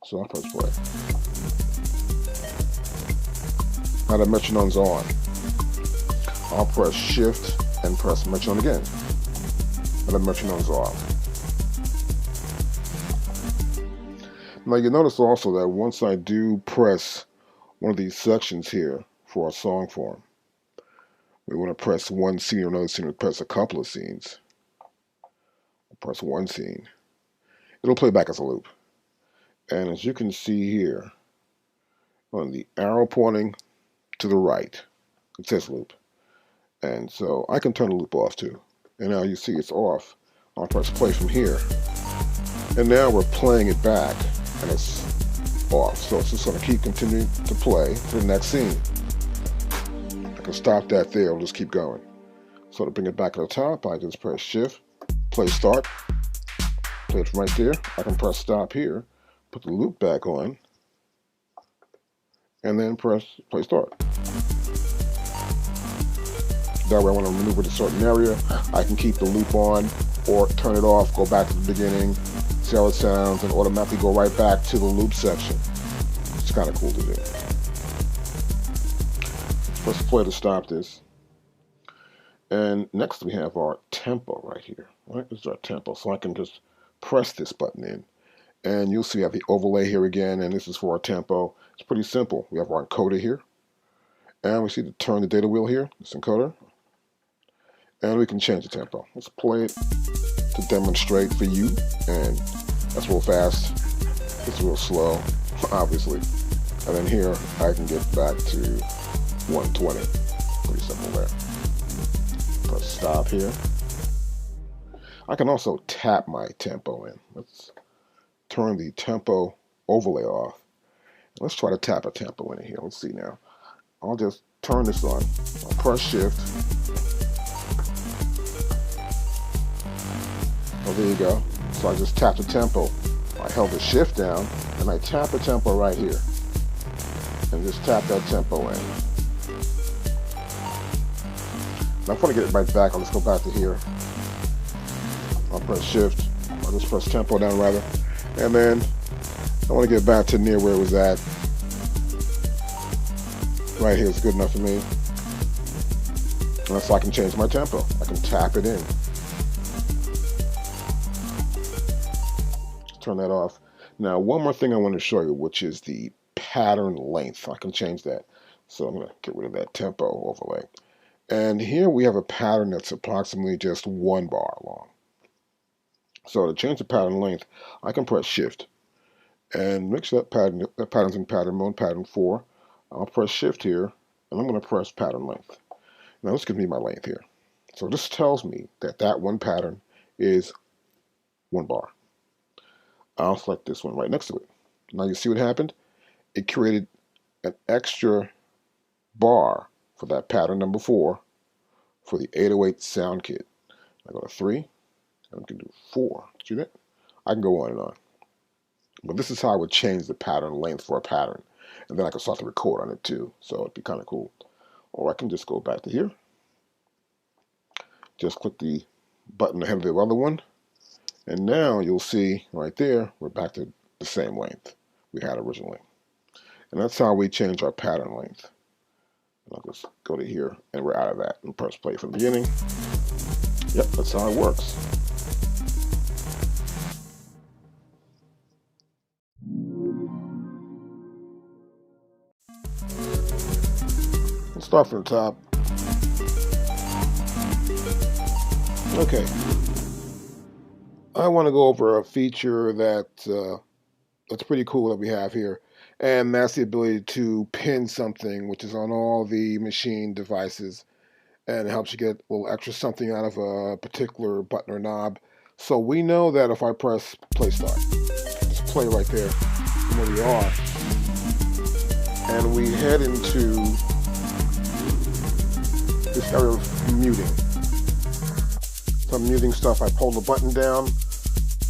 So I'll press play. Now the metronome's on. I'll press Shift and press metronome again. And the metronome's off. Now you notice also that once I do press one of these sections here for our song form, we want to press one scene or another scene, or press a couple of scenes. I'll press one scene. It'll play back as a loop. And as you can see here, on the arrow pointing to the right, it says loop. And so I can turn the loop off too. And now you see it's off. I'll press play from here. And now we're playing it back, and it's off. So it's just going to keep continuing to play to the next scene. I can stop that there, we'll just keep going. So to bring it back to the top, I just press Shift, play start, play it from right there. I can press stop here, put the loop back on, and then press play start. That way I want to maneuver to a certain area, I can keep the loop on or turn it off, go back to the beginning, see how it sounds, and automatically go right back to the loop section. It's kind of cool to do. Press play to stop this. And next we have our tempo right here. Right, this is our tempo. So I can just press this button in. And you'll see I have the overlay here again, and this is for our tempo. It's pretty simple. We have our encoder here. And we see to turn the data wheel here, this encoder. And we can change the tempo. Let's play it to demonstrate for you. And that's real fast. It's real slow, obviously. And then here, I can get back to 120. Pretty simple there. Press stop here. I can also tap my tempo in. Let's turn the tempo overlay off. Let's try to tap a tempo in here. Let's see now. I'll just turn this on. I'll press shift. Oh, there you go. So I just tapped the tempo. I held the shift down and I tap the tempo right here. And just tap that tempo in. Now if I want to get it right back, I'll just go back to here. I'll press shift. I'll just press tempo down rather. And then I want to get back to near where it was at. Right here is good enough for me. And so I can change my tempo. I can tap it in. Turn that off. Now one more thing I want to show you, which is the pattern length. I can change that. So I'm going to get rid of that tempo overlay. And here we have a pattern that's approximately just 1 bar long. So to change the pattern length, I can press shift and make sure that pattern's in pattern mode, pattern 4. I'll press shift here and I'm going to press pattern length. Now this gives me my length here. So this tells me that that one pattern is 1 bar. I'll select this one right next to it. Now you see what happened? It created an extra bar for that pattern number 4 for the 808 sound kit. I go to 3 and we can do 4. See that? I can go on and on. But this is how I would change the pattern length for a pattern. And then I can start to record on it too. So it'd be kind of cool. Or I can just go back to here. Just click the button ahead of the other one. And now you'll see right there, we're back to the same length we had originally. And that's how we change our pattern length. And I'll just go to here and we're out of that and press play from the beginning. Yep, that's how it works. Let's start from the top. Okay. I want to go over a feature that's pretty cool that we have here, and that's the ability to pin something, which is on all the Maschine devices, and it helps you get a little extra something out of a particular button or knob. So we know that if I press play start, just play right there where we are, and we head into this area of muting. So I'm muting stuff. I pull the button down,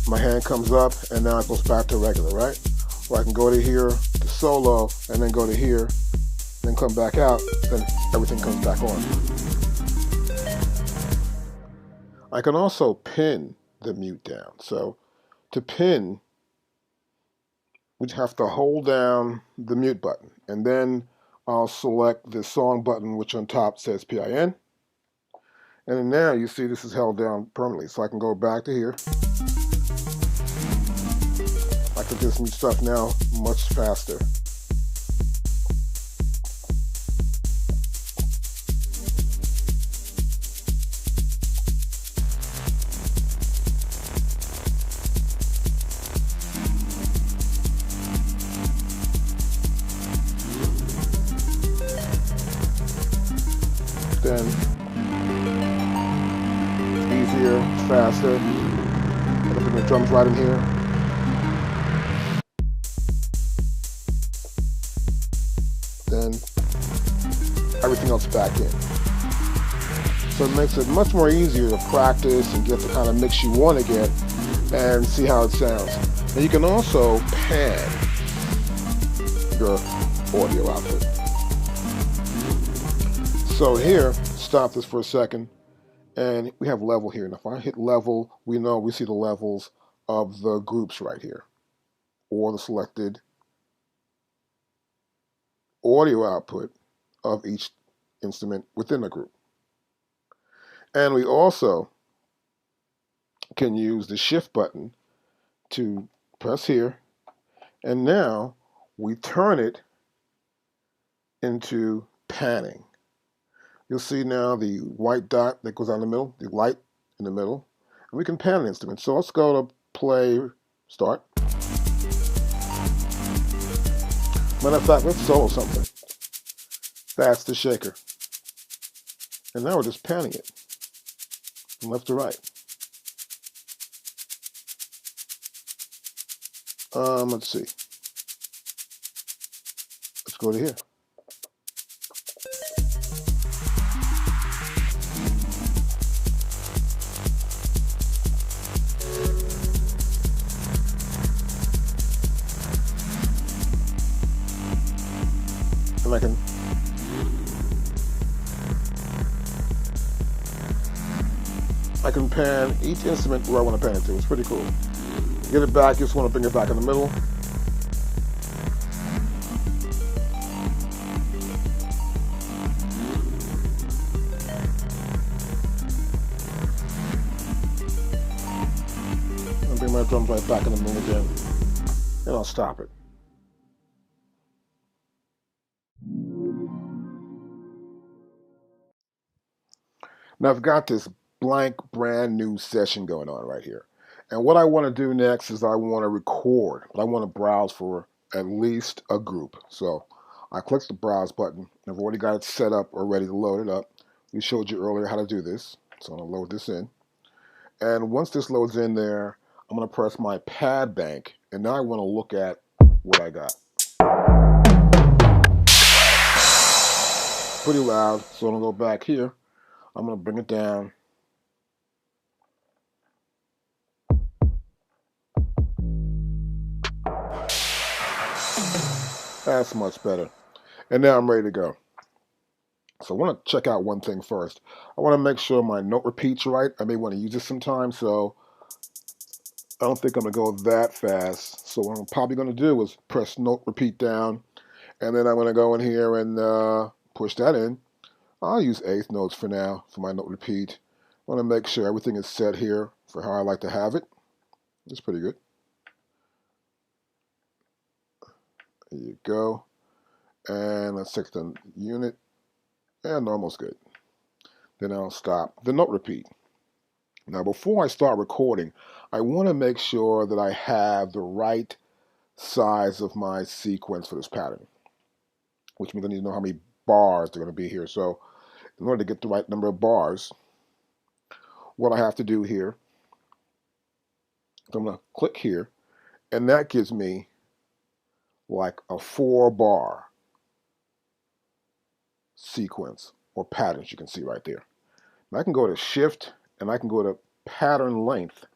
my hand comes up, and now it goes back to regular, right? Or I can go to here, to solo, and then go to here, then come back out, then everything comes back on. I can also pin the mute down. So to pin, we have to hold down the mute button, and then I'll select the song button, which on top says PIN. And then now you see this is held down permanently. So I can go back to here. I can just mute stuff now much faster. Then easier, faster. I'm gonna put the drums right in here. Then everything else back in. So it makes it much more easier to practice and get the kind of mix you want to get and see how it sounds. And you can also pad your audio output. So here, stop this for a second, and we have level here. And if I hit level, we know we see the levels of the groups right here, or the selected audio output of each instrument within a group. And we also can use the shift button to press here, and now we turn it into panning. You'll see now the white dot that goes on the middle, the light in the middle, and we can pan an instrument. So let's go to play, start. Matter of fact, let's solo something. That's the shaker. And now we're just panning it from left to right. Let's see. Let's go to here. And I can pan each instrument where I want to pan it to. It's pretty cool. Get it back, just want to bring it back in the middle. And bring my drums right back in the middle again. And I'll stop it. Now I've got this blank brand new session going on right here. And what I want to do next is I want to record. I want to browse for at least a group. So I click the browse button. I've already got it set up or ready to load it up. We showed you earlier how to do this. So I'm going to load this in. And once this loads in there, I'm going to press my pad bank. And now I want to look at what I got. Pretty loud. So I'm going to go back here. I'm going to bring it down. That's much better. And now I'm ready to go. So I want to check out one thing first. I want to make sure my note repeats right. I may want to use this sometime, so I don't think I'm going to go that fast. So what I'm probably going to do is press note repeat down, and then I'm going to go in here and push that in. I'll use eighth notes for now for my note repeat. I want to make sure everything is set here for how I like to have it. It's pretty good. There you go. And let's take the unit. And almost good. Then I'll stop. The note repeat. Now before I start recording, I want to make sure that I have the right size of my sequence for this pattern, which means I need to know how many bars are going to be here. So in order to get the right number of bars, what I have to do here, I'm going to click here, and that gives me like a 4-bar sequence or patterns you can see right there. Now I can go to shift and I can go to pattern length.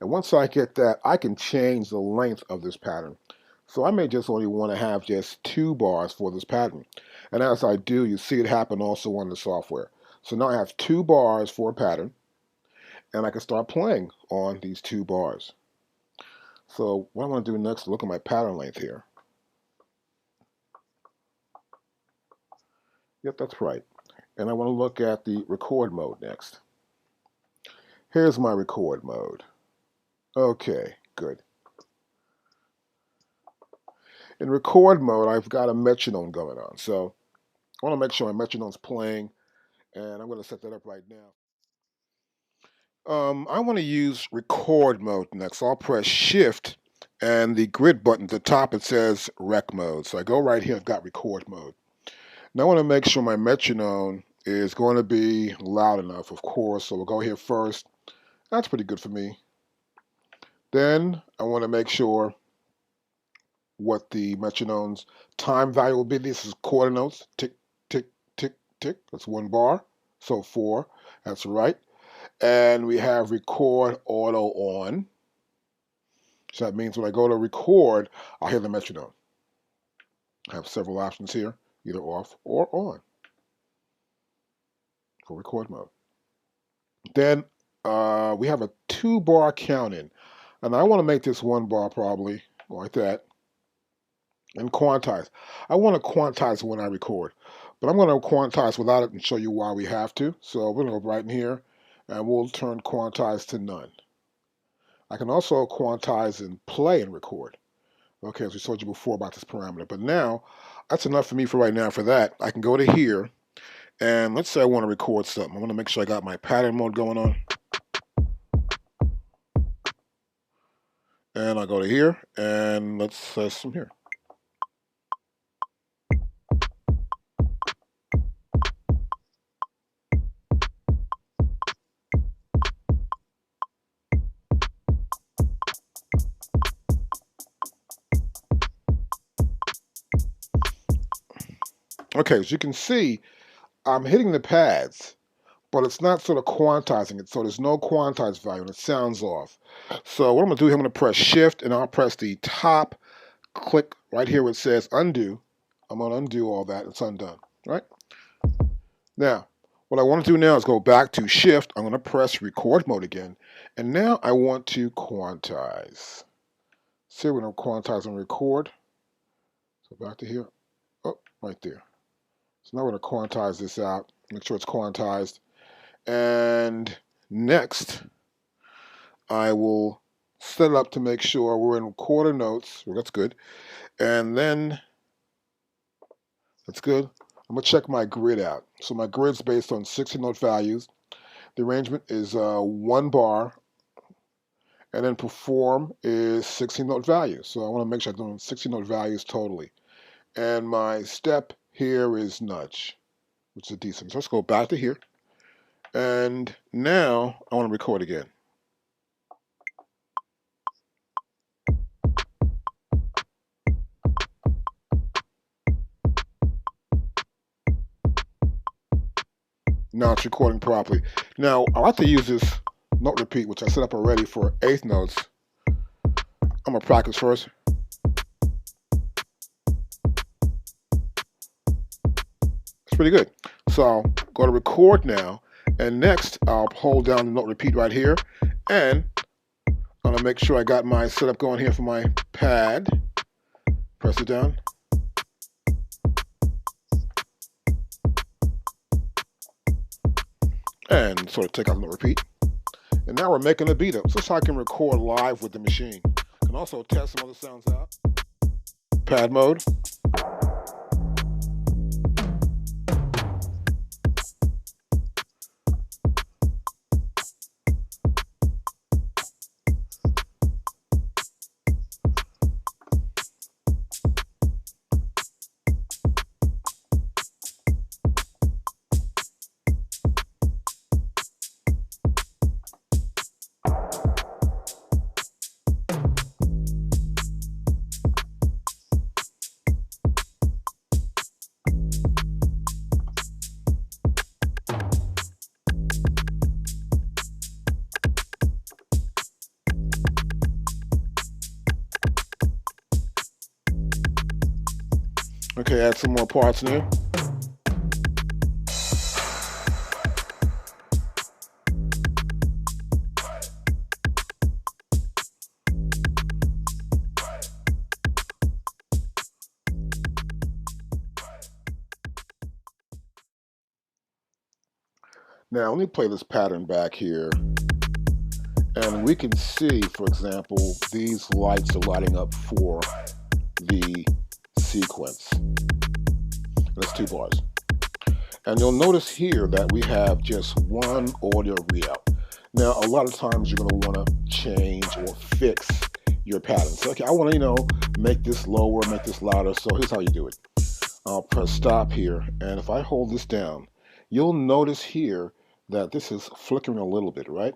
And once I get that, I can change the length of this pattern. So I may just only want to have just 2 bars for this pattern. And as I do, you see it happen also on the software. So now I have 2 bars for a pattern, and I can start playing on these 2 bars. So what I want to do next is look at my pattern length here. Yep, that's right. And I want to look at the record mode next. Here's my record mode. Okay, good. In record mode, I've got a metronome going on. So I want to make sure my metronome's playing, and I'm going to set that up right now. I want to use record mode next. So I'll press shift, and the grid button at the top, it says rec mode. So I go right here, I've got record mode. Now I want to make sure my metronome is going to be loud enough, of course. So we'll go here first. That's pretty good for me. Then I want to make sure what the metronome's time value will be. This is quarter notes. Tick, tick, tick, tick. That's 1 bar. So 4. That's right. And we have record auto on. So that means when I go to record, I'll hear the metronome. I have several options here, either off or on for record mode. Then we have a 2-bar count in. And I want to make this 1 bar probably, like that. And quantize. I want to quantize when I record. But I'm going to quantize without it and show you why we have to. So we're going to go right in here and we'll turn quantize to none. I can also quantize and play and record. Okay, as we told you before about this parameter. But now, that's enough for me for right now for that. I can go to here, and let's say I want to record something. I want to make sure I got my pattern mode going on. And I'll go to here, and let's some here. Okay, as you can see, I'm hitting the pads, but it's not sort of quantizing it, so there's no quantized value, and it sounds off. So what I'm going to do, I'm going to press Shift, and I'll press the top click right here where it says undo. I'm going to undo all that. It's undone, right? Now, what I want to do now is go back to Shift. I'm going to press Record Mode again, and now I want to quantize. See, we're going to quantize and record. So back to here. Oh, right there. So now we're going to quantize this out, make sure it's quantized. And next, I will set it up to make sure we're in quarter notes. Well, that's good. And then, that's good. I'm going to check my grid out. So my grid's based on 60-note values. The arrangement is 1 bar. And then perform is 16-note values. So I want to make sure I'm doing 16-note values totally. And my step here is nudge, which is decent. So let's go back to here. And now I want to record again. Now it's recording properly. Now I like to use this note repeat, which I set up already for 8th notes. I'm going to practice first. It's pretty good. So I'll go to record now, and next I'll hold down the note repeat right here, and I'm going to make sure I got my setup going here for my pad. Press it down. And sort of take out the note repeat. And now we're making a beat up. So this is how I can record live with the machine. I can also test some other sounds out. Pad mode. Okay, add some more parts in there. Now, let me play this pattern back here. And we can see, for example, these lights are lighting up for the sequence. That's 2 bars. And you'll notice here that we have just one audio readout. Now, a lot of times you're going to want to change or fix your pattern. So, okay, I want to, make this lower, make this louder. So here's how you do it. I'll press stop here. And if I hold this down, you'll notice here that this is flickering a little bit, right?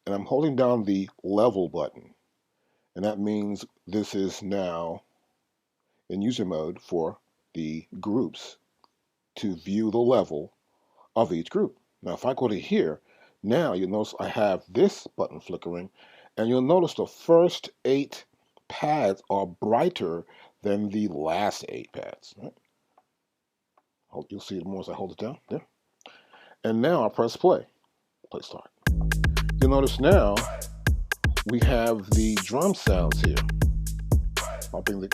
And I'm holding down the level button. And that means this is now in user mode for the groups to view the level of each group. Now, if I go to here, now you'll notice I have this button flickering, and you'll notice the first 8 pads are brighter than the last 8 pads. Right? You'll see it more as I hold it down there. And now I press play. Play start. You'll notice now we have the drum sounds here. I'll bring the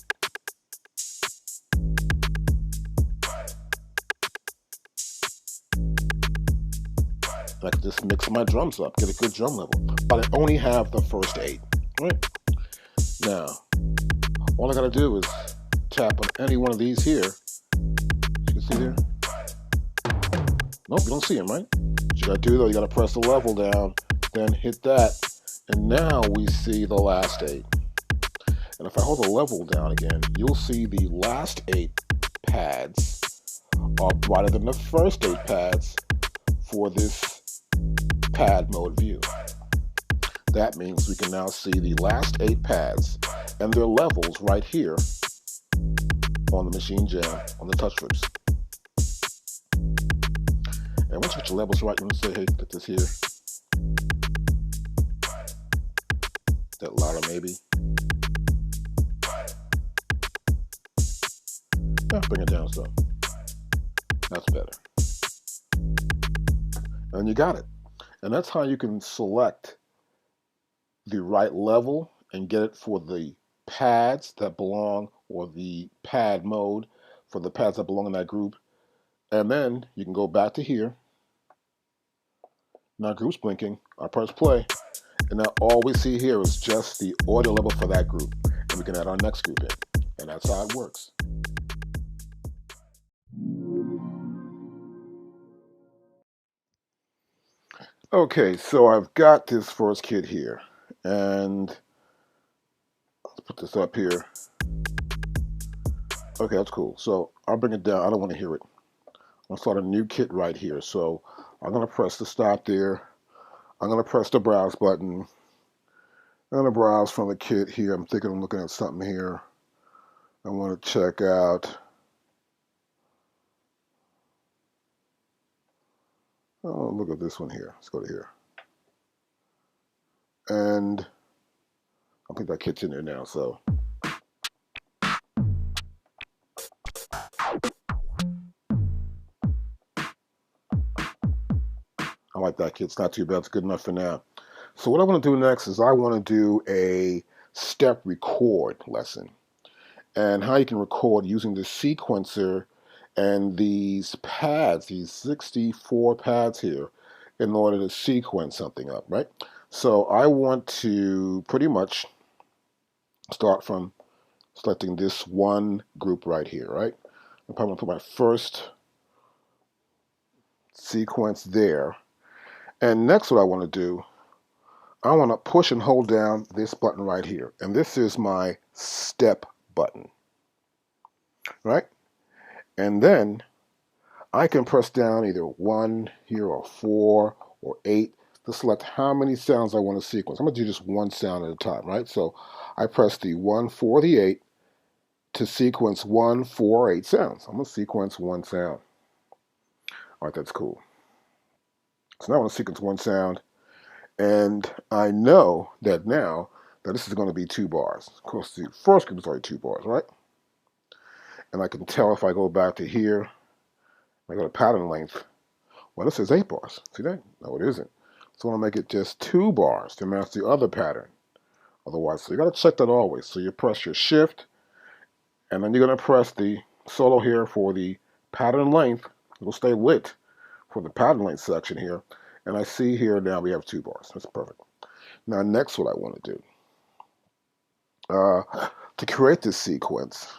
I can just mix my drums up, get a good drum level. But I only have the first 8, right? Now, all I gotta do is tap on any one of these here. You can see there? Nope, you don't see them, right? What you gotta do though, you gotta press the level down, then hit that, and now we see the last 8. And if I hold the level down again, you'll see the last 8 pads are brighter than the first 8 pads for this pad mode view. That means we can now see the last 8 pads and their levels right here on the Maschine Jam on the touch strips. And once you get your levels right, you want to say, hey, get this here. That louder maybe. Yeah, bring it down some. That's better. And you got it. And that's how you can select the right level and get it for the pads that belong, or the pad mode for the pads that belong in that group. And then you can go back to here. Now group's blinking. I press play. And now all we see here is just the audio level for that group. And we can add our next group in. And that's how it works. Okay, so I've got this first kit here. And let's put this up here. Okay, that's cool. So I'll bring it down. I don't want to hear it. I'll start a new kit right here. So I'm going to press the stop there. I'm going to press the browse button. I'm going to browse from the kit here. I'm thinking I'm looking at something here. I want to check out. Oh, look at this one here. Let's go to here. And I think that kit's in there now, so. I like that kit. It's not too bad. It's good enough for now. So what I want to do next is I want to do a step record lesson. And how you can record using the sequencer and these pads, these 64 pads here, in order to sequence something up, right? So I want to pretty much start from selecting this one group right here, right? I'm probably going to put my first sequence there. And next what I want to do, I want to push and hold down this button right here. And this is my step button, right? And then I can press down either 1 here or 4 or 8 to select how many sounds I want to sequence. I'm going to do just one sound at a time, right? So I press the 1, 4, the 8 to sequence 1, 4, 8 sounds. I'm going to sequence one sound. All right, that's cool. So now I want to sequence one sound, and I know that now that this is going to be 2 bars. Of course, the first group is already 2 bars, right? And I can tell if I go back to here, I go to pattern length. Well, this is 8 bars. See that? No, it isn't. So I want to make it just 2 bars to match the other pattern. Otherwise, so you got to check that always. So you press your shift, and then you're going to press the solo here for the pattern length. It'll stay lit for the pattern length section here. And I see here now we have 2 bars. That's perfect. Now next what I want to do, to create this sequence,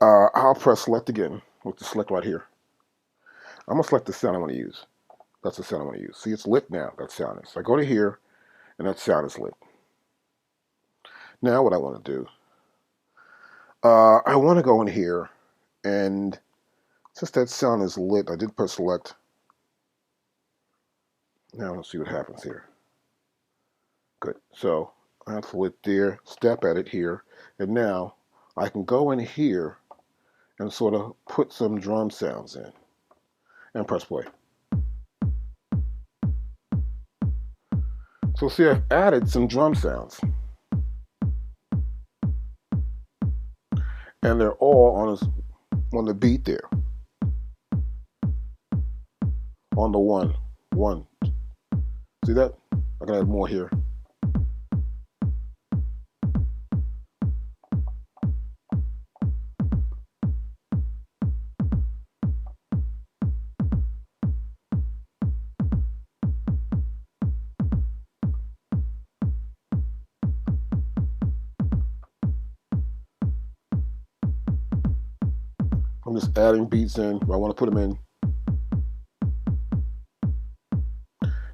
I'll press select again with the select right here. I'm going to select the sound I want to use. That's the sound I want to use. See, it's lit now, that sound is. So I go to here, and that sound is lit. Now what I want to do, I want to go in here, and since that sound is lit, I did press select. Now let's see what happens here. Good. So that's lit there, step at it here, and now I can go in here and sort of put some drum sounds in, and press play. So see, I've added some drum sounds. And they're all on the beat there. On the one. See that? I can add more here. just adding beats in where I want to put them in.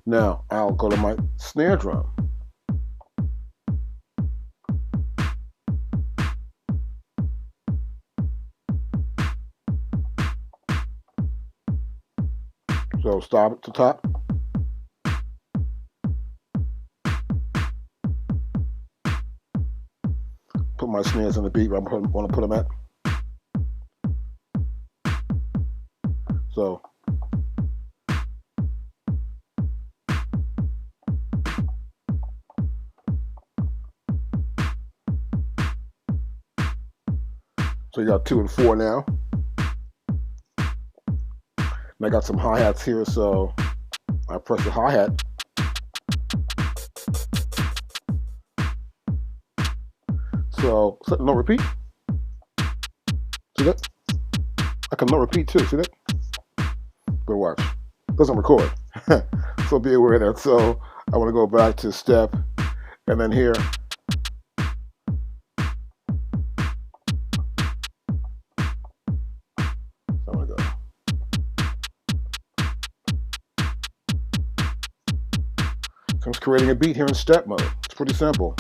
Now I'll go to my snare drum. So stop at the top. Put my snares on the beat where I want to put them at. So you got 2 and 4 now. And I got some hi-hats here, so I press the hi-hat. So set no repeat. See that? I can no repeat too, see that? But watch. Doesn't record. So be aware of that. So I want to go back to step, and then here. So I'm going to go. So I'm just creating a beat here in step mode. It's pretty simple.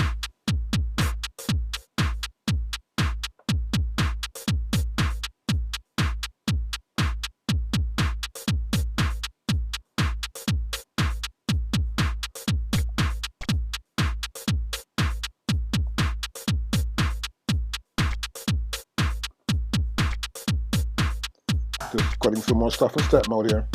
Just cutting some more stuff in step mode here.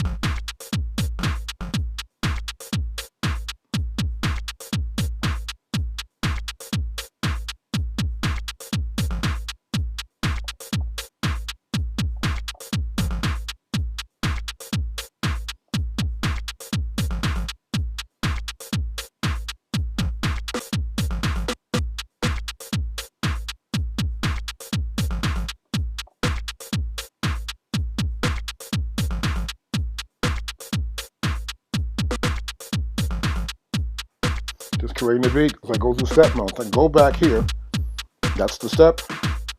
Just creating the beat as I go through step mode. So I go back here. That's the step.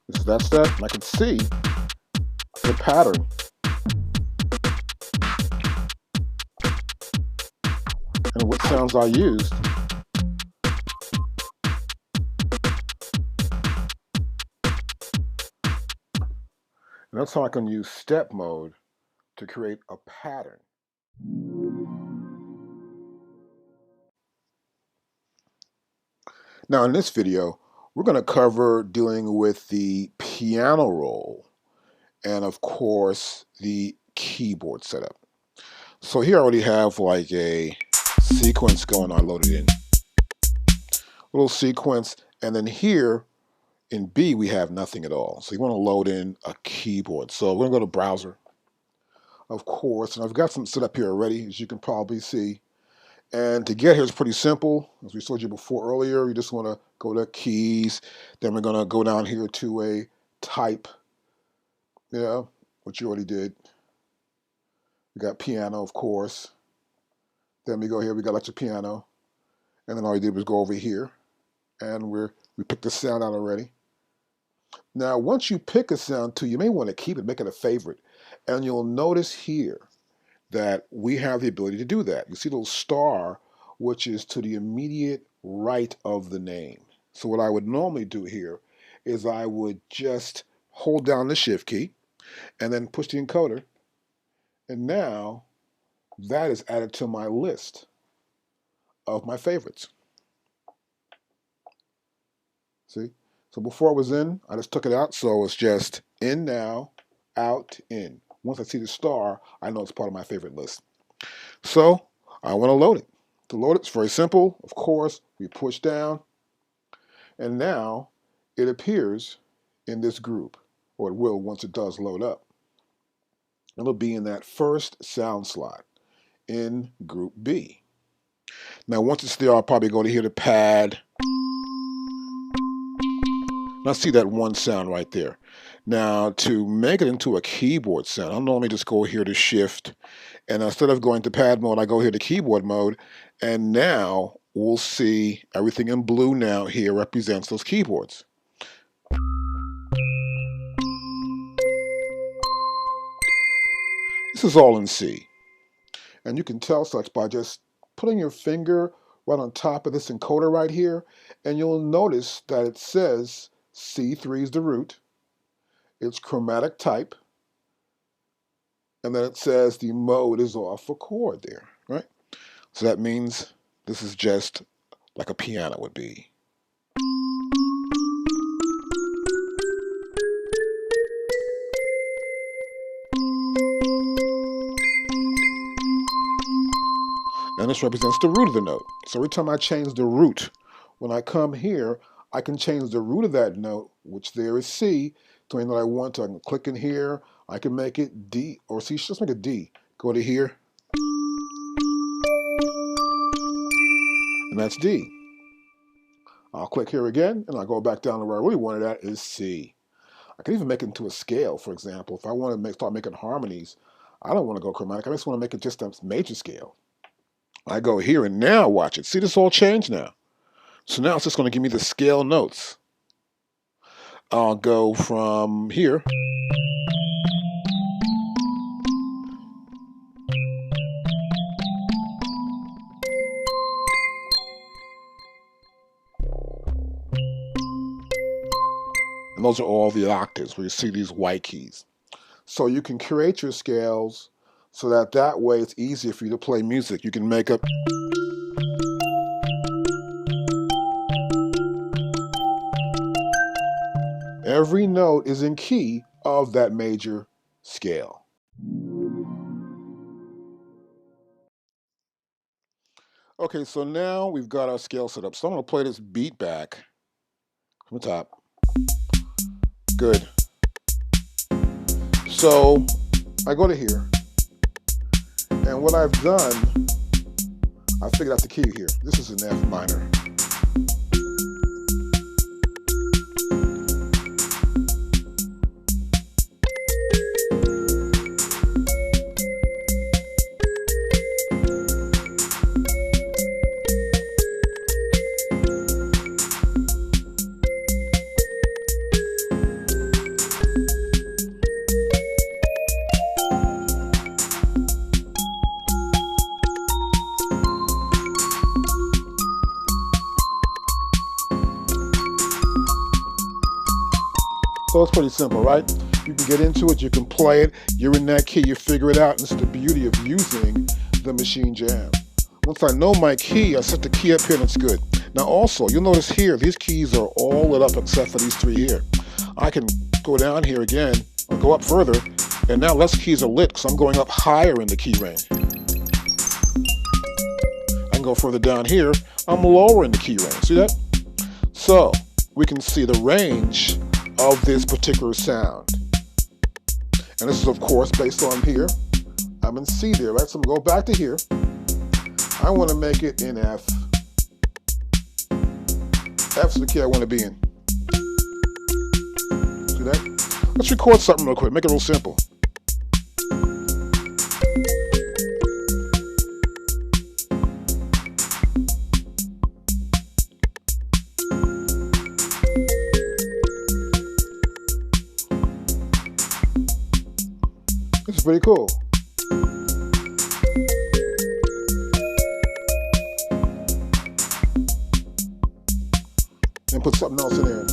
This is that step. And I can see the pattern. And what sounds I used. And that's how I can use step mode to create a pattern. Now in this video, we're going to cover dealing with the piano roll and of course the keyboard setup. So here I already have like a sequence going on loaded in. Little sequence, and then here in B we have nothing at all. So you want to load in a keyboard. So we're going to go to browser, of course, and I've got some set up here already, as you can probably see. And to get here is pretty simple. As we showed you before earlier, you just want to go to keys. Then we're going to go down here to a type, which you already did. We got piano, of course. Then we go here, we got electric piano. And then all you did was go over here. And we picked the sound out already. Now, once you pick a sound too, you may want to keep it, make it a favorite. And you'll notice here that we have the ability to do that. You see the little star, which is to the immediate right of the name. So what I would normally do here is I would just hold down the shift key and then push the encoder. And now that is added to my list of my favorites. See? So before it was in, I just took it out. So it's just in now, out, in. Once I see the star, I know it's part of my favorite list. So I want to load it. To load it's very simple. Of course, we push down, and now it appears in this group, or it will once it does load up. It'll be in that first sound slot in group B. Now once it's there, I'll probably go to here to pad. And I see that one sound right there. Now, to make it into a keyboard sound, I'll normally just go here to shift, and instead of going to pad mode, I go here to keyboard mode, and now we'll see everything in blue now here represents those keyboards. this is all in C. And you can tell such by just putting your finger right on top of this encoder right here, and you'll notice that it says C3 is the root, it's chromatic type, and then it says the mode is off for chord there, right? So that means this is just like a piano would be. And this represents the root of the note. So every time I change the root, when I come here, I can change the root of that note, which there is C, to anything that I want to. I can click in here, I can make it D, or C, let's make it D. Go to here, and that's D. I'll click here again, and I'll go back down to where I really wanted at is C. I can even make it into a scale, for example. If I want to start making harmonies, I don't want to go chromatic. I just want to make it just a major scale. I go here, and now watch it. See, this all changed now. So now it's just going to give me the scale notes. I'll go from here. And those are all the octaves where you see these white keys. So you can create your scales so that way it's easier for you to play music. You can make up every note is in key of that major scale. Okay, so now we've got our scale set up. So I'm going to play this beat back from the top. Good. So I go to here, and what I've done, I figured out the key here. This is an F minor. So it's pretty simple, right? You can get into it, you can play it, you're in that key, you figure it out, and it's the beauty of using the Maschine Jam. Once I know my key, I set the key up here and it's good. Now also, you'll notice here, these keys are all lit up except for these three here. I can go down here again, or go up further, and now less keys are lit because I'm going up higher in the key range. I can go further down here, I'm lower in the key range, see that? So, we can see the range of this particular sound. And this is of course based on here. I'm in C there, right? So I'm going to go back to here. I want to make it in F. F's the key I want to be in. See that? Let's record something real quick, make it real simple. This is pretty cool. And put something else in there.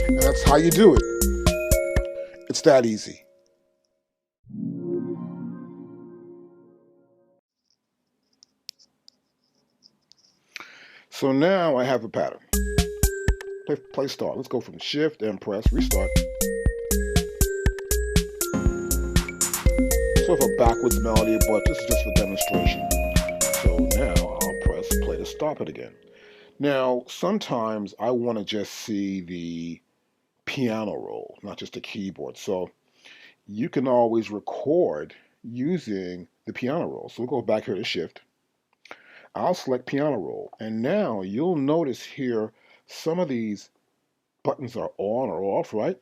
And that's how you do it. It's that easy. So now I have a pattern. Play start. Let's go from shift and press restart. Sort of a backwards melody, but this is just for demonstration. So now I'll press play to stop it again. Now, sometimes I want to just see the piano roll, not just the keyboard. So you can always record using the piano roll. So we'll go back here to shift. I'll select piano roll, and now you'll notice here some of these buttons are on or off, right?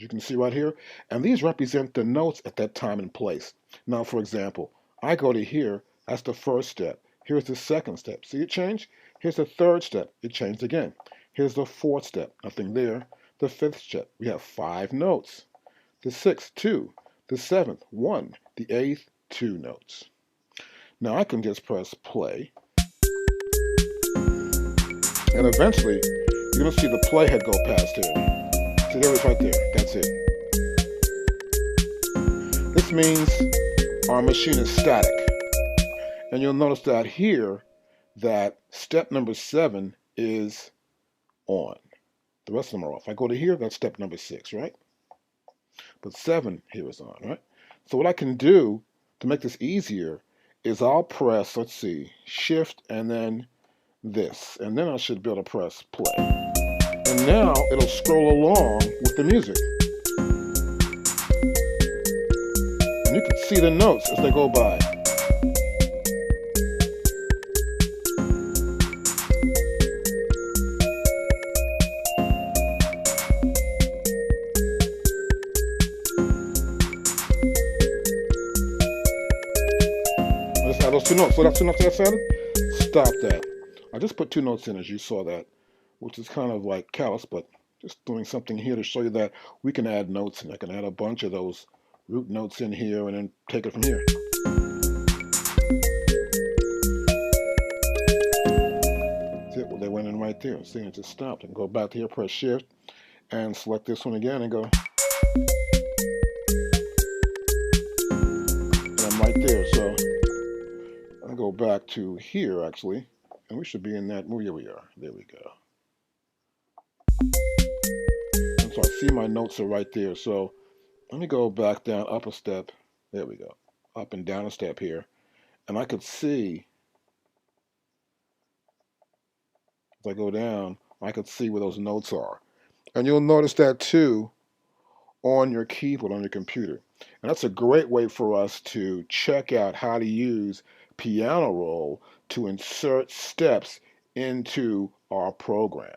you can see right here. And these represent the notes at that time and place. Now, for example, I go to here, that's the first step. Here's the second step. See it change? Here's the third step. It changed again. Here's the fourth step. Nothing there. The fifth step. We have 5 notes. The sixth, 2. The seventh, 1. The eighth, 2 notes. Now I can just press play. And eventually, you're going to see the playhead go past here. See, there it is right there. That's it. This means our machine is static. And you'll notice that here, that step number 7 is on. The rest of them are off. I go to here, that's step number 6, right? But 7 here is on, right? So what I can do to make this easier is I'll press, let's see, shift and then this. And then I should be able to press play. And now it'll scroll along with the music. And you can see the notes as they go by. Let's add those 2 notes. So that's 2 notes that I added? Stop that. I just put 2 notes in as you saw that, which is kind of like callous, but just doing something here to show you that we can add notes, and I can add a bunch of those root notes in here and then take it from here. See, well, they went in right there. See, it just stopped. I can go back to here, press shift, and select this one again and go. And I'm right there. So I'll go back to here actually, and we should be in that. Oh, here we are. There we go. And so I see my notes are right there. So let me go back down, up a step. There we go. Up and down a step here. And I could see, as I go down, I could see where those notes are. And you'll notice that too on your keyboard, on your computer. And that's a great way for us to check out how to use Piano Roll to insert steps into our program.